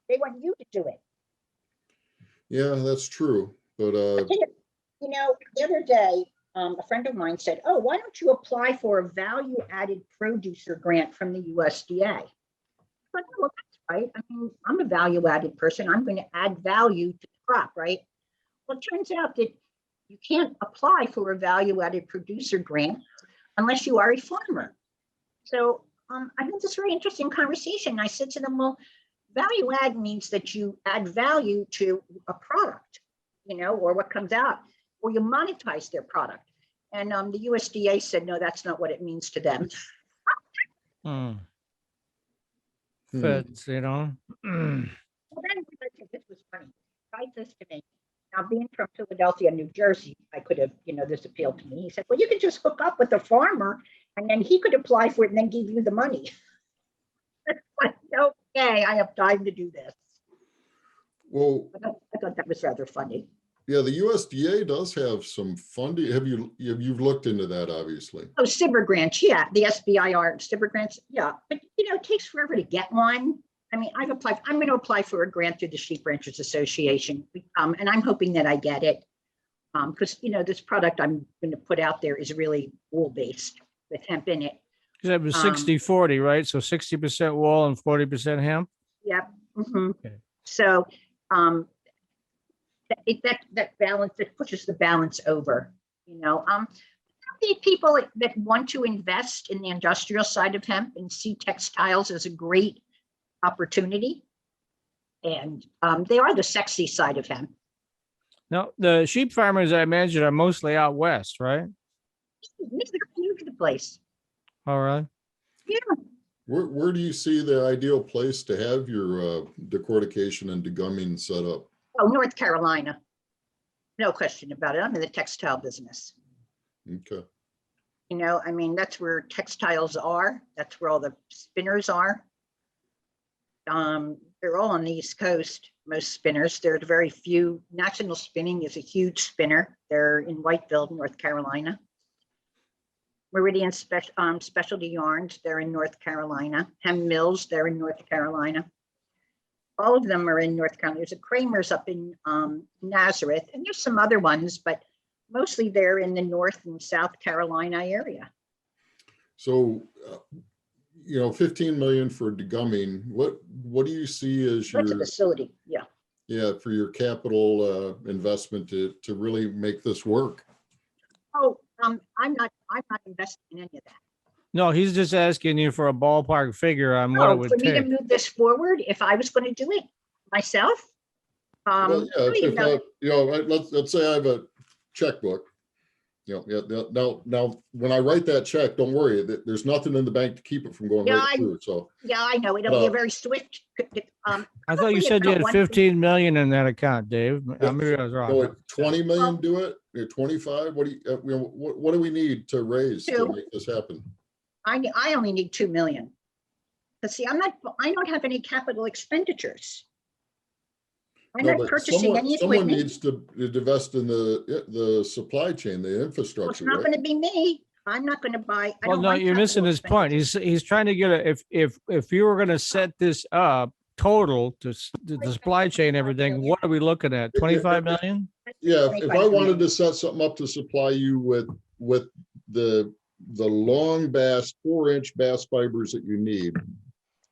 They want you to do it. Yeah, that's true. But I think, the other day, a friend of mine said, oh, why don't you apply for a value-added producer grant from the USDA? But well, that's right. I mean, I'm a value-added person. I'm going to add value to the crop, right? Well, it turns out that you can't apply for a value-added producer grant unless you are a farmer. So I had this very interesting conversation. I said to them, well, value add means that you add value to a product, or what comes out, or you monetize their product. And the USDA said, no, that's not what it means to them. Feds, Well, then this was funny. Tried this to me. Now, being from Philadelphia, New Jersey, I could have, this appealed to me. He said, well, you could just hook up with the farmer and then he could apply for it and then give you the money. Like, okay, I have time to do this. well, I thought that was rather funny. yeah, the USDA does have some funding. You've looked into that, obviously? Oh, SBIR grants, yeah, the SBIR SBIR grants, yeah, but it takes forever to get one. I mean, I'm going to apply for a grant through the Sheep Ranchers Association, and I'm hoping that I get it. Because, this product I'm going to put out there is really wool-based with hemp in it. that was 60-40, right? So 60% wool and 40% hemp. Yep. Mhm. Okay. So that balance, it pushes the balance over, the people that want to invest in the industrial side of hemp and see textiles as a great opportunity. And they are the sexy side of hemp. Now, the sheep farmers, I imagine, are mostly out west, right? They're all over the place. All right. Yeah. Where do you see the ideal place to have your decortication and degumming set up? Oh, North Carolina. No question about it. I'm in the textile business. Okay. I mean, that's where textiles are. That's where all the spinners are. They're all on the East Coast, most spinners. There are very few. National Spinning is a huge spinner. They're in Whiteville, North Carolina. Meridian Specialty Yarns, they're in North Carolina. Hem Mills, they're in North Carolina. All of them are in North Carolina. There's a Kramer's up in Nazareth, and there's some other ones, but mostly they're in the North and South Carolina area. So, 15 million for degumming. What do you see as That's a your facility, yeah. for your capital investment to really make this work? Oh, I'm not investing in any of that. No, he's just asking you for a ballpark figure on what it would For me to take. move this forward, if I was going to do it myself, Well, yeah, let's say I have a checkbook Now, when I write that check, don't worry, there's nothing in the bank to keep it from going Yeah, right through, so. Yeah, I know. It'll be a very swift. I thought you said you had 15 million in that account, Dave. Maybe I was wrong. So 20 million do it, 25, what do you, what do we need to raise to make this happen? I only need 2 million. Because see, I don't have any capital expenditures. I'm No, not but purchasing any someone equipment. needs to divest in the supply chain, the Well, it's infrastructure, not right? going to be me. I'm not going to buy. I Well, don't no, like you're missing capital his point. expenditures. He's trying to get if you were going to set this up total to the supply chain, everything, what are we looking at? 25 million? Yeah, if I 25 wanted million. to set something up to supply you with the long bass, 4-inch bass fibers that you need,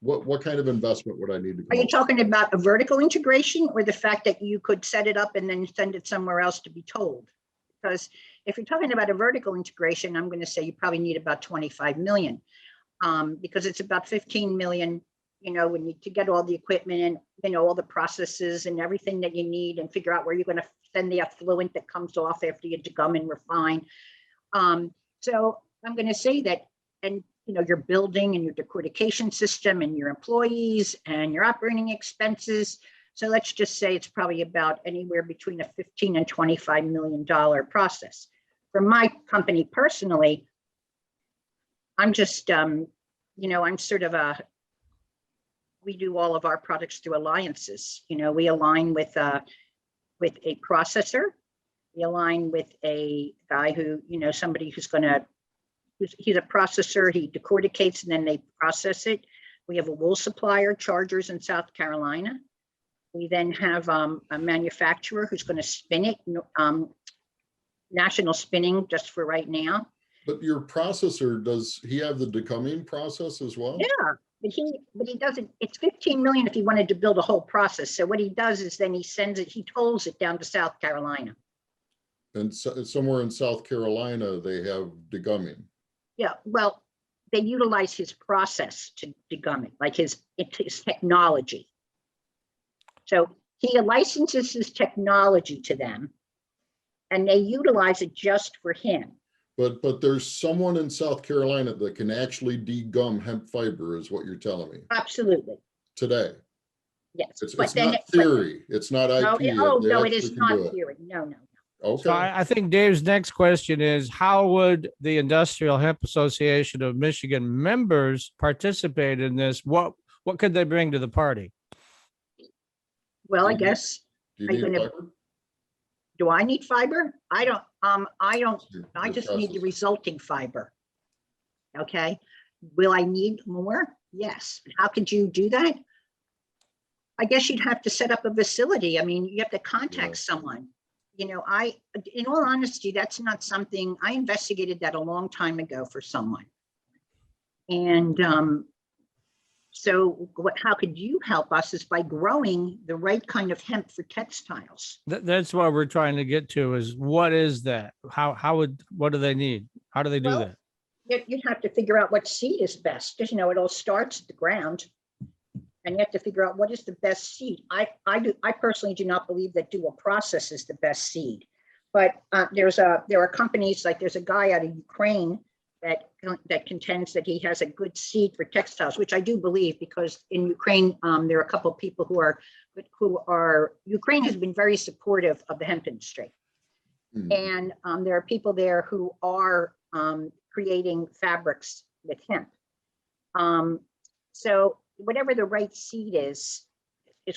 what kind of investment would I need to Are you come up? talking about a vertical integration or the fact that you could set it up and then send it somewhere else to be told? Because if you're talking about a vertical integration, I'm going to say you probably need about 25 million. Because it's about 15 million, when you to get all the equipment and, all the processes and everything that you need and figure out where you're going to send the effluent that comes off after you degum and refine. So I'm going to say that, and your building and your decortication system and your employees and your operating expenses. So let's just say it's probably about anywhere between a 15 and $25 million process. For my company personally, I'm just, I'm sort of we do all of our products through alliances. We align with a processor. We align with a guy who, somebody who's he's a processor, he decorticates and then they process it. We have a wool supplier, Chargers in South Carolina. We then have a manufacturer who's going to spin it, National Spinning, just for right now. But your processor, does he have the decumming process as well? Yeah, but he doesn't. It's 15 million if he wanted to build a whole process. So what he does is then he tolls it down to South Carolina. And so, somewhere in South Carolina, they have degumming. Yeah, well, they utilize his process to degum it, like his technology. So he licenses his technology to them, and they utilize it just for him. But there's someone in South Carolina that can actually degum hemp fiber, is what you're telling me. Absolutely. Today. Yes. It's not theory. It's not IP. No, it is not theory. No. Okay. So I think Dave's next question is, how would the Industrial Hemp Association of Michigan members participate in this? What could they bring to the party? Well, I guess. Do you need fiber? Do I need fiber? I don't. I just need the resulting fiber. Okay. Will I need more? Yes. How could you do that? I guess you'd have to set up a facility. I mean, you have to contact someone. In all honesty, that's not something I investigated that a long time ago for someone. And so how could you help us is by growing the right kind of hemp for textiles. That's what we're trying to get to, is what is that? What do they need? How do they do that? You'd have to figure out what seed is best. Because, it all starts at the ground. And you have to figure out what is the best seed. I personally do not believe that dual process is the best seed. But there are companies, like there's a guy out of Ukraine that contends that he has a good seed for textiles, which I do believe, because in Ukraine there are a couple of people who are Ukraine has been very supportive of the hemp industry, and there are people there who are creating fabrics with hemp. So whatever the right seed is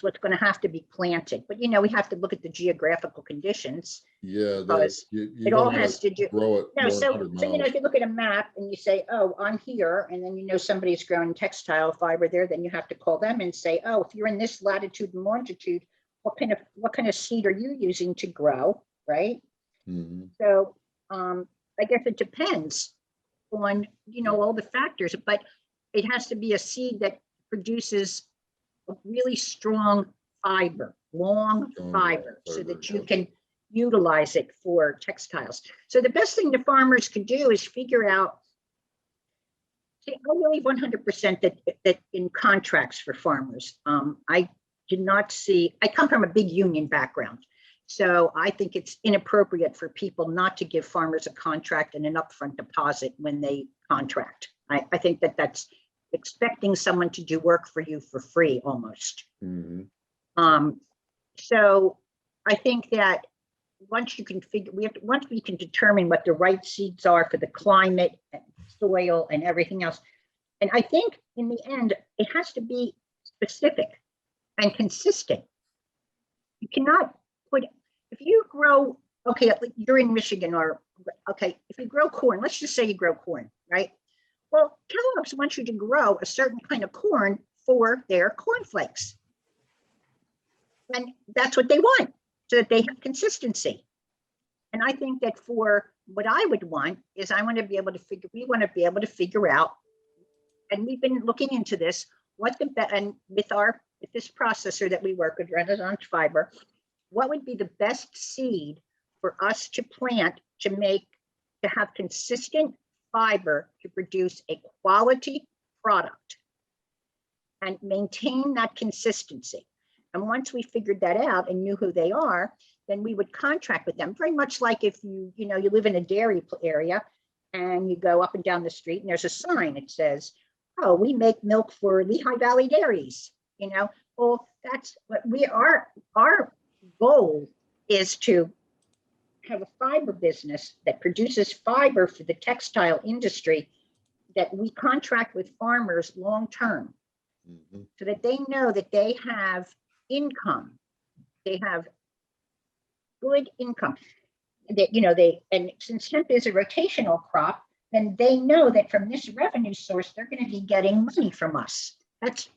what's going to have to be planted. But we have to look at the geographical conditions. Yeah, because it all has to do. Grow it. So if you look at a map and you say, oh, I'm here, and then somebody's growing textile fiber there, then you have to call them and say, oh, if you're in this latitude and longitude, what kind of seed are you using to grow, right? Mm-hmm. So I guess it depends on all the factors, but it has to be a seed that produces a really strong fiber, long fiber, so that you can utilize it for textiles. So the best thing the farmers could do is figure out, I believe 100% that in contracts for farmers, I did not see, I come from a big union background, So I think it's inappropriate for people not to give farmers a contract and an upfront deposit when they contract. I think that that's expecting someone to do work for you for free almost. Mhm. So I think that once you can once we can determine what the right seeds are for the climate and soil and everything else. And I think in the end, it has to be specific and consistent. You cannot put, if you grow, okay, you're in Michigan, or, okay, if you grow corn, let's just say you grow corn, right? Well, Kellogg's wants you to grow a certain kind of corn for their cornflakes. And that's what they want, so that they have consistency. And I think that for what I would want is we want to be able to figure out, and we've been looking into this, what the, and with this processor that we work with, Renaissance Fiber, what would be the best seed for us to plant to have consistent fiber to produce a quality product and maintain that consistency. And once we figured that out and knew who they are, then we would contract with them. Very much like if you live in a dairy area and you go up and down the street and there's a sign that says, oh, we make milk for Lehigh Valley Dairies, well, that's what our goal is, to have a fiber business that produces fiber for the textile industry, that we contract with farmers long-term, so that they know that they have income, they have good income, that, and since hemp is a rotational crop, then they know that from this revenue source, they're going to be getting money from us.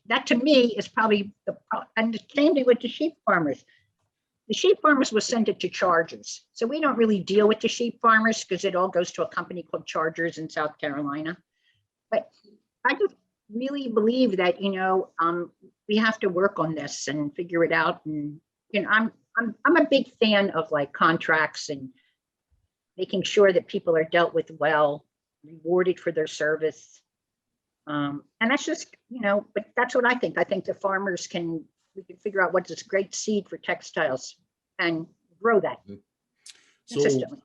That to me is probably and the same thing with the sheep farmers. The sheep farmers will send it to Chargers. So we don't really deal with the sheep farmers because it all goes to a company called Chargers in South Carolina. But I just really believe that, we have to work on this and figure it out. And, I'm a big fan of like contracts and making sure that people are dealt with well, rewarded for their service. And that's just, but that's what I think. I think the farmers we can figure out what's this great seed for textiles and grow that consistently.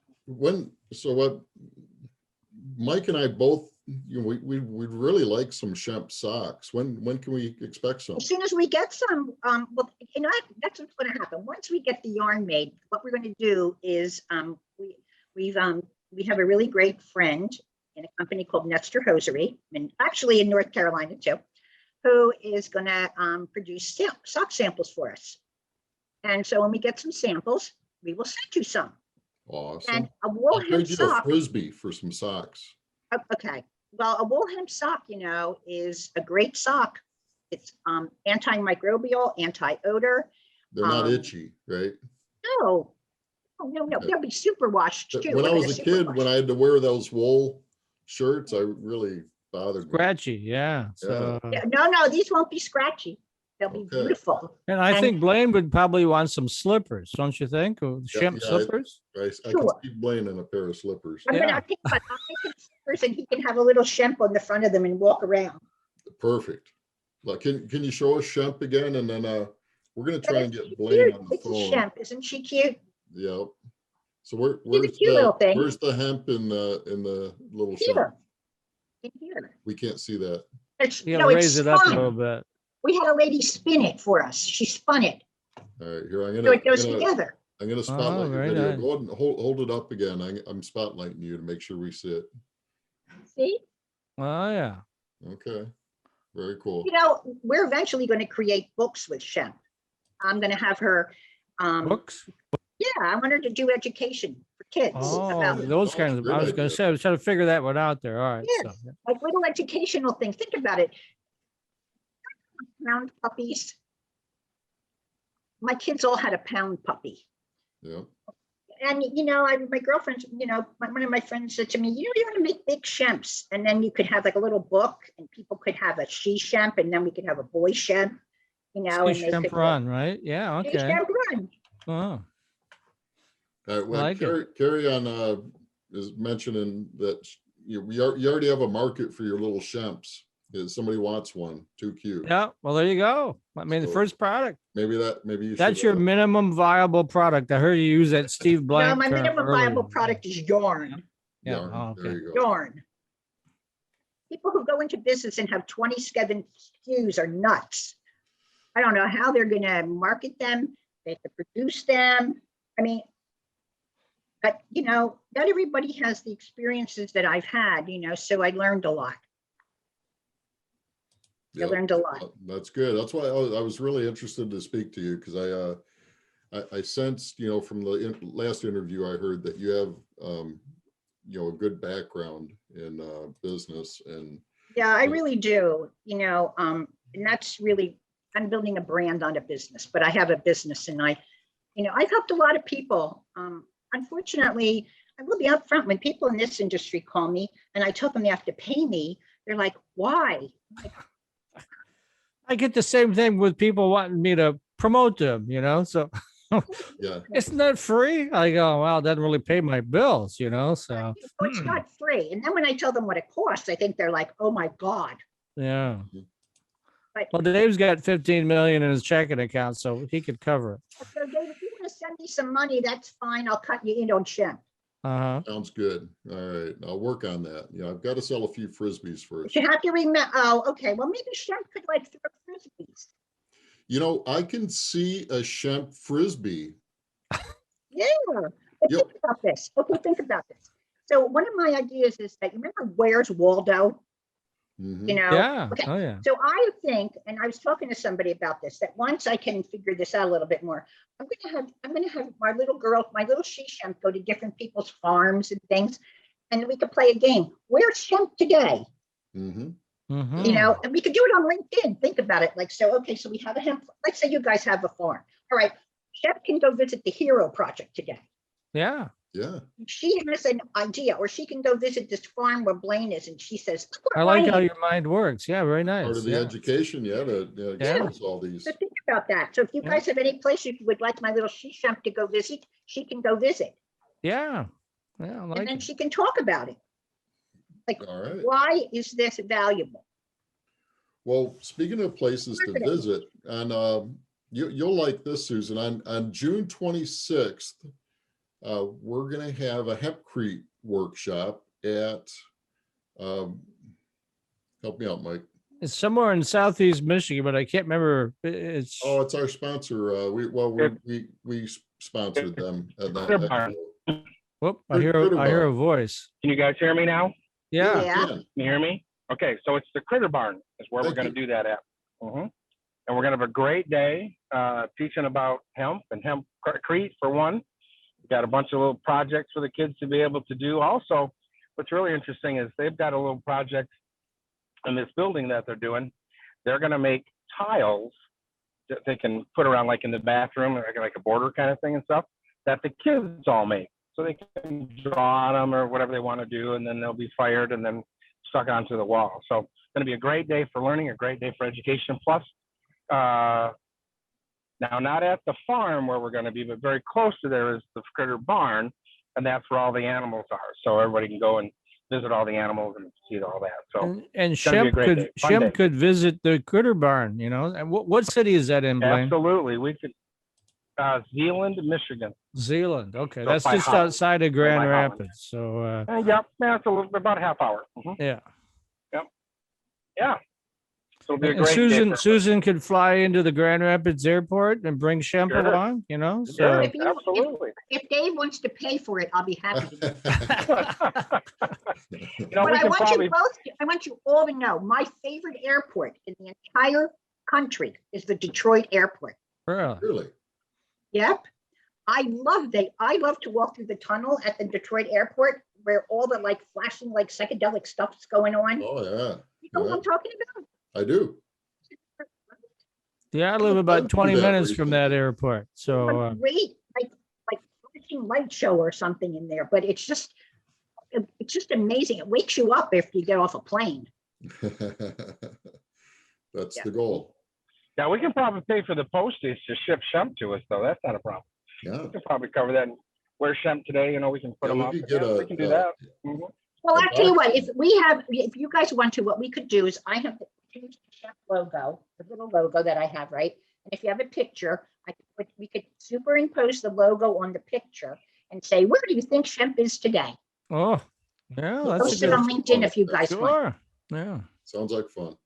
So what Mike and I both, we'd really like some SHEMP socks. When can we expect some? As soon as we get some, well, that's what's going to happen. Once we get the yarn made, what we're going to do is we have a really great friend in a company called Nestor Hosiery, and actually in North Carolina too, who is going to produce sock samples for us. And so when we get some samples, we will send you some. Awesome. And a wool hemp sock. A Frisbee for some socks. Okay. Well, a wool hemp sock, is a great sock. It's antimicrobial, anti-odor. They're not itchy, right? No. They'll be super washed too. When I was a kid, when I had to wear those wool shirts, I really bothered me. Scratchy, yeah. So, No, these won't be scratchy. They'll be beautiful. and I think Blaine would probably want some slippers, don't you think? Or SHEMP slippers? I can see Blaine in a pair of slippers. I'm gonna think about slippers, and he can have a little SHEMP on the front of them and walk around. Perfect. Like, can you show us SHEMP again, and then we're gonna try and get Blaine on the phone. It's SHEMP, isn't she cute? Yep. So where's the hemp in the little SHEMP? In here. We can't see that. Raise it up a little bit. We had a lady spin it for us. She spun it. All right, here So it goes together. I'm gonna spotlight your very video. nice. Go ahead and hold it up again. I'm spotlighting you to make sure we see it. See? Oh yeah. Okay. Very cool. We're eventually going to create books with SHEMP. I'm going to have her. Books? Yeah, I want her to do education for kids. Oh, those kinds of. I was going to say, I was trying to figure that one out there. All right. Yes, like little educational things. Think about it. Pound puppies. My kids all had a pound puppy. Yeah. And my girlfriend, one of my friends said to me, you want to make big SHEMPs, and then you could have like a little book, and people could have a she SHEMP, and then we could have a boy SHEMP. And SHEMP run, right? Yeah. Okay. SHEMP run. Oh. All right. Well, like Carrie on is mentioning that you already have a market for your little SHEMPs. If somebody wants one, too cute. Yeah, well, there you go. I mean, the So- first product. Maybe you That's should, your minimum viable product. I heard you use that Steve No, Blank my term minimum viable earlier. product is yarn, Yeah. yarn. Oh, There okay. you go. yarn. People who go into business and have 27 SKUs are nuts. I don't know how they're gonna market them, they have to produce them. I mean, but not everybody has the experiences that I've had, so I learned a lot. I Yep. learned a lot. That's good. That's why I was really interested to speak to you, because I sensed, from the last interview I heard that you have, a good background in business and Yeah, I really do, and that's really, I'm building a brand on a business, but I have a business and I've helped a lot of people. Unfortunately, I will be upfront, when people in this industry call me and I tell them they have to pay me, they're like, why? I get the same thing with people wanting me to promote them, so yeah. isn't that free? I go, well, it doesn't really pay my bills, so. So it's not free. And then when I tell them what it costs, I think they're like, oh my God. Yeah. But Well, Dave's got 15 million in his checking account, so he could cover it. so Dave, if you want to send me some money, that's fine. I'll cut you in on SHEMP. Uh-huh. Sounds good. All right. I'll work on that. I've got to sell a few Frisbees first. But you have to remember, oh, okay. Well, maybe SHEMP could throw Frisbees. I can see a Shemp Frisbee. Yeah. But Yep. think about this. Okay, think about this. So one of my ideas is that, you remember Where's Waldo? Mhm. Yeah. Okay. Oh, yeah. So I think, and I was talking to somebody about this, that once I can figure this out a little bit more, I'm gonna have my little girl, my little she-shemp, go to different people's farms and things, and we could play a game. Where's Shemp today? Mhm. Mhm. And we could do it on LinkedIn. Think about it. So we have a hemp. Let's say you guys have a farm. All right, Shemp can go visit the Hero Project today. Yeah. Yeah. She has an idea, or she can go visit this farm where Blaine is, and she says, "Look what I like how Blaine your mind works. Yeah, very Part nice. of the Yeah. education. Yeah. To Yeah. expose all these. So think about that. So if you Yeah. guys have any place you would like my little she-shemp to go visit, she can go visit. Yeah. Yeah, I And like then it. she can talk about it. Like, All right. why is this valuable? Well, speaking of places to Marketing. visit, and you'll like this, Susan. On June 26th, we're going to have a hempcrete workshop at. Um, help me out, Mike. It's somewhere in Southeast Michigan, but I can't remember. It's Oh, it's our sponsor. We sponsored them at that. Critter Barn. expo. whoop, I Critter hear a Barn. voice. Can you guys hear me now? Yeah. Yeah. Can you hear me? Okay, so it's the Critter Barn is where Thank we're going to you. do that at. And we're going to have a great day teaching about hemp and hempcrete for one. We've got a bunch of little projects for the kids to be able to do. Also, what's really interesting is they've got a little project in this building that they're doing. They're going to make tiles that they can put around like in the bathroom, like a border kind of thing and stuff that the kids all make. So they can draw on them or whatever they want to do, and then they'll be fired and then stuck onto the wall. So it's going to be a great day for learning, a great day for education. Plus, now not at the farm where we're going to be, but very close to there is the Critter Barn, and that's where all the animals are. So everybody can go and visit all the animals and see all that. So And gonna be a Shemp great day. Fun day. could visit the Critter Barn, And what city is that in, Blaine? absolutely, we could. Zealand, Michigan. Zealand. Okay, So that's by just Holland. outside of by Grand Holland. Rapids. So Yep, it's about a half hour. yeah. Yeah. So it'll be a And great day Susan for Susan could fly into the Grand Rapids airport and bring Shemp Sure. along, Sure, So absolutely. If Dave wants to pay for it, I'll be happy to. You But know, we I can want probably. you both, I want you all to know, my favorite airport in the entire country is the Detroit airport. really. Really? Yep. I love to walk through the tunnel at the Detroit airport where all the flashing psychedelic stuff's going on. Oh, yeah. You know what I'm talking about? I do. Yeah, I live about 20 that minutes from that recently. airport. So Great, like flashing light show or something in there, but it's just amazing. It wakes you up after you get off a plane. That's Yeah. the goal. Yeah, we can probably pay for the postage to ship Shemp to us, though. That's not a problem. Yeah. We can probably cover that. Where's Shemp today? We can put Yeah, them we up. could get Yeah, we can do that. Well, I'll tell you what, if you guys want to, what we could do is I have the change the SHEMP logo, the little logo that I have, right? And if you have a picture, we could superimpose the logo on the picture and say, where do you think SHEMP is today? Oh, yeah, that's Post a it good. on LinkedIn if you guys want. Sure. Yeah. Sounds like fun.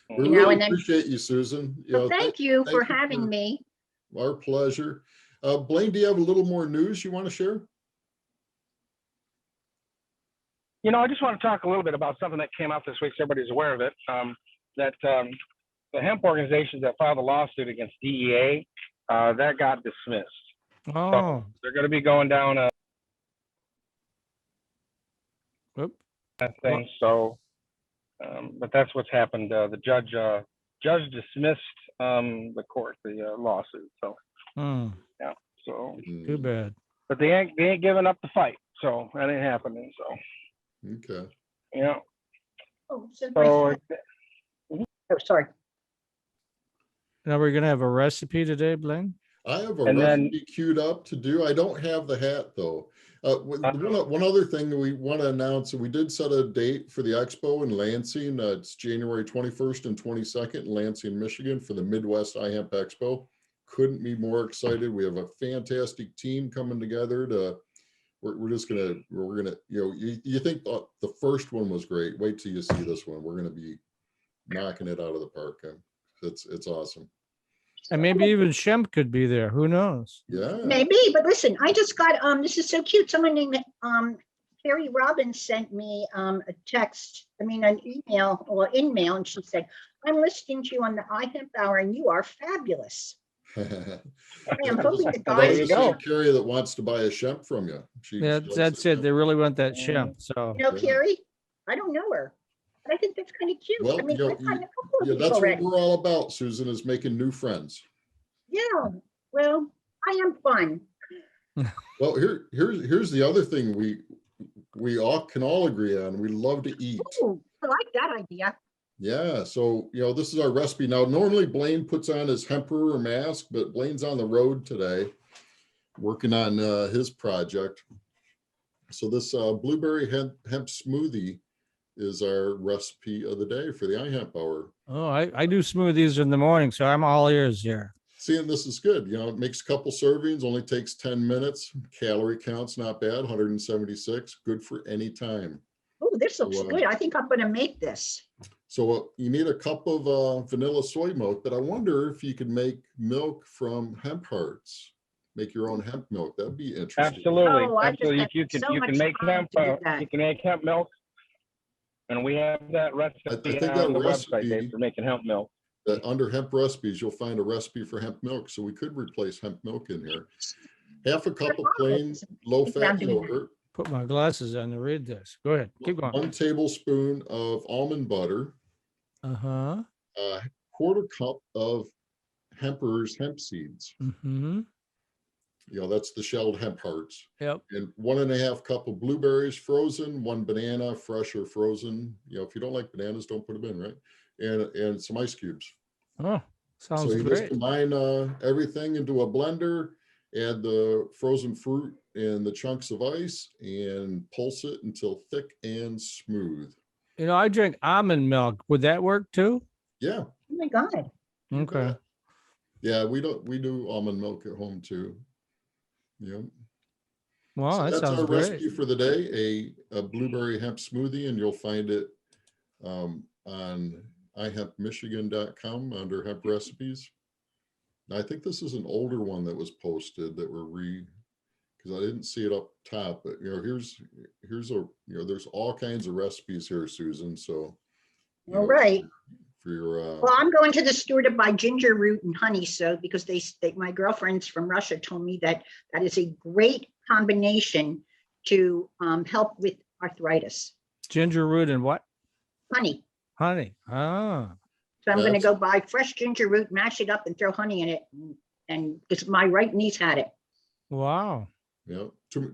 You We know, really and then- appreciate you, Susan. You So know, thank you for thank you having for- me. Our pleasure. Blaine, do you have a little more news you want to share? You know, I just want to talk a little bit about something that came out this week, so everybody's aware of it. The hemp organizations that filed a lawsuit against DEA, that got dismissed. Oh, They're going to be going down Oop. that thing. So, but that's what's happened. The judge dismissed the lawsuit. So, hmm, yeah. So, too bad. but they ain't giving up the fight. So that ain't happening. So, Okay. yeah. Oh, so So oh, sorry. Now we're gonna have a recipe today, Blaine. I have a And then- recipe queued up to do. I don't have the hat though. One other thing that we want to announce, we did set a date for the expo in Lansing. It's January 21st and 22nd in Lansing, Michigan for the Midwest iHemp Expo. Couldn't be more excited. We have a fantastic team coming together to, we're gonna, you know, you think the first one was great. Wait till you see this one. We're gonna be knocking it out of the park. It's awesome. And maybe even Shemp could be there. Who knows? Yeah. Maybe, but listen, I just got, this is so cute. Someone named, Carrie Robbins sent me, an email or in-mail, and she said, I'm listening to you on the iHemp Hour and you are fabulous. I am hoping the There guys, you That's the go. same Carrie that wants to buy a Shemp from you. Yeah, that's it. They really want that Shemp. So you know, Yeah. Carrie, I don't know her, but I think that's kind of cute. Well, I mean, you know, I've gotten a couple of Yeah, these that's what already. we're all about, Susan, is making new friends. Yeah, well, I am fun. Well, here's the other thing we all can all agree on. We love to eat. Ooh, I like that idea. Yeah, so you know, this is our recipe. Now, normally Blaine puts on his hemper mask, but Blaine's on the road today working on his project. So this blueberry hemp smoothie is our recipe of the day for the iHemp Hour. oh, I do smoothies in the morning, so I'm all ears here. Seeing this is good. You know, it makes a couple servings, only takes 10 minutes. Calorie count's not bad, 176, good for any time. Oh, this looks Wow. good. I think I'm gonna make this. So you need a cup of vanilla soy milk, but I wonder if you could make milk from hemp hearts. Make your own hemp milk. That'd be interesting. Absolutely, Oh, I just absolutely. had You so much can make time hemp. to do that. You can make hemp milk, and we have that recipe think that on the recipe- website, Dave, for making hemp milk. That under hemp recipes, you'll find a recipe for hemp milk. So we could replace hemp milk in here. Half a cup of plain low-fat yogurt, Put my glasses on to read this. Go ahead. Keep going. 1 tablespoon of almond butter, Uh-huh. a quarter cup of Hemper's hemp seeds. Mm-hmm. You know, that's the shelled hemp hearts. Yep. And 1.5 cup of blueberries frozen, 1 banana, fresh or frozen. You know, if you don't like bananas, don't put them in, right? And some ice cubes. Oh, So sounds you just great. combine everything into a blender, add the frozen fruit and the chunks of ice, and pulse it until thick and smooth. You know, I drink almond milk. Would that work too? Yeah. Oh my God. you Okay. bet. Yeah, we do almond milk at home too. Yeah. Well, So that that's sounds our great. recipe for the day, a blueberry hemp smoothie, and you'll find it on iHempMichigan.com under hemp recipes. I think this is an older one that was posted that because I didn't see it up top, but you know, here's there's all kinds of recipes here, Susan. So you All know, right. for your Well, I'm going to the store to buy ginger root and honey. So because my girlfriends from Russia told me that is a great combination to help with arthritis. Ginger root and what? Honey. Honey. Ah. So I'm going to That's- go buy fresh ginger root, mash it up, and throw honey in it. And because my right niece had it. Wow. yeah,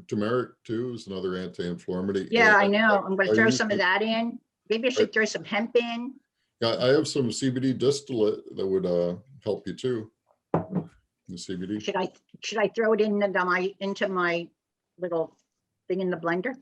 turmeric too is another anti-inflammatory. Yeah, I know. I'm going to I throw used some to- of that in. Maybe I should throw some hemp in. Yeah, I have some CBD distillate that would help you too. The CBD. Should I throw it into my little thing in the blender?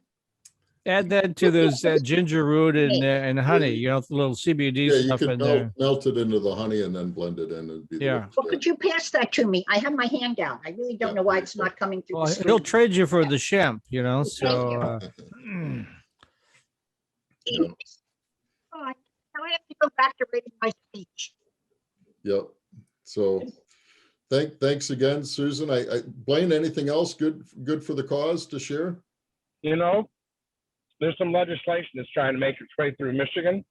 Add that to those ginger root and honey, you know, the little CBD Yeah, you stuff could in there. melt it into the honey and then blend it in. It'd be the Yeah. way to Well, go. could you pass that to me? I have my hand out. I really don't Yeah, know why there it's you go. not coming through Well, the he'll screen. trade you for the SHEMP, you know, Thank so. you. Yeah. Oh, now I have to go back to reading my speech. Yep. So thanks again, Susan. Blaine, anything else good for the cause to share? You know, there's some legislation that's trying to make its way through Michigan.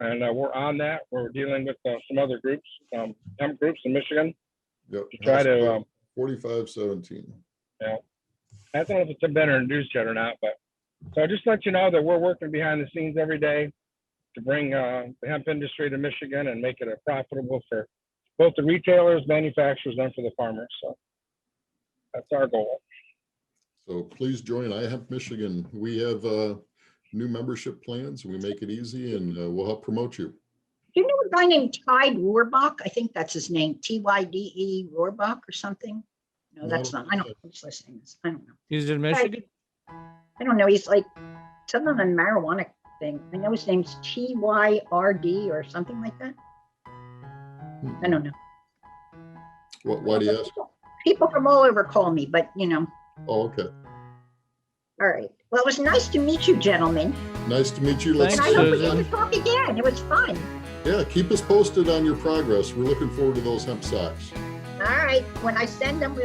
And we're on that. We're dealing with some other groups, hemp groups in Michigan. Yep. To try to, 4517. I don't know if it's been introduced yet or not, but so just let you know that we're working behind the scenes every day to bring the hemp industry to Michigan and make it profitable for both the retailers, manufacturers, and for the farmers. So that's our goal. So please join iHempMichigan. We have new membership plans. We make it easy, and we'll help promote you. Do you know a guy named Tide Rohrbach? I think that's his name, Tyde Rohrbach or something. No, that's not. I don't know who's listening to this. I don't know. He's in Michigan? I don't know. He's like something on the marijuana thing. I know his name's TYRD or something like that. I don't know. Why do you ask? People from all over call me, but you know. Oh, okay. All right. Well, it was nice to meet you, gentlemen. Nice to meet you. Thanks, And I hope we Susan. get to talk again. It was fun. Yeah, keep us posted on your progress. We're looking forward to those hemp socks. All right. When I send them,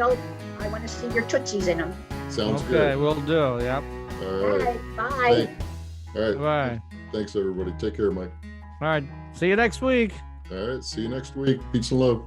I want to see your tootsies in them. Sounds Okay, good. we'll do, yep. All All right. right. Bye. All right. Bye. Thanks, everybody. Take care, Mike. All right, see you next week. All right. See you next week. Peace and love.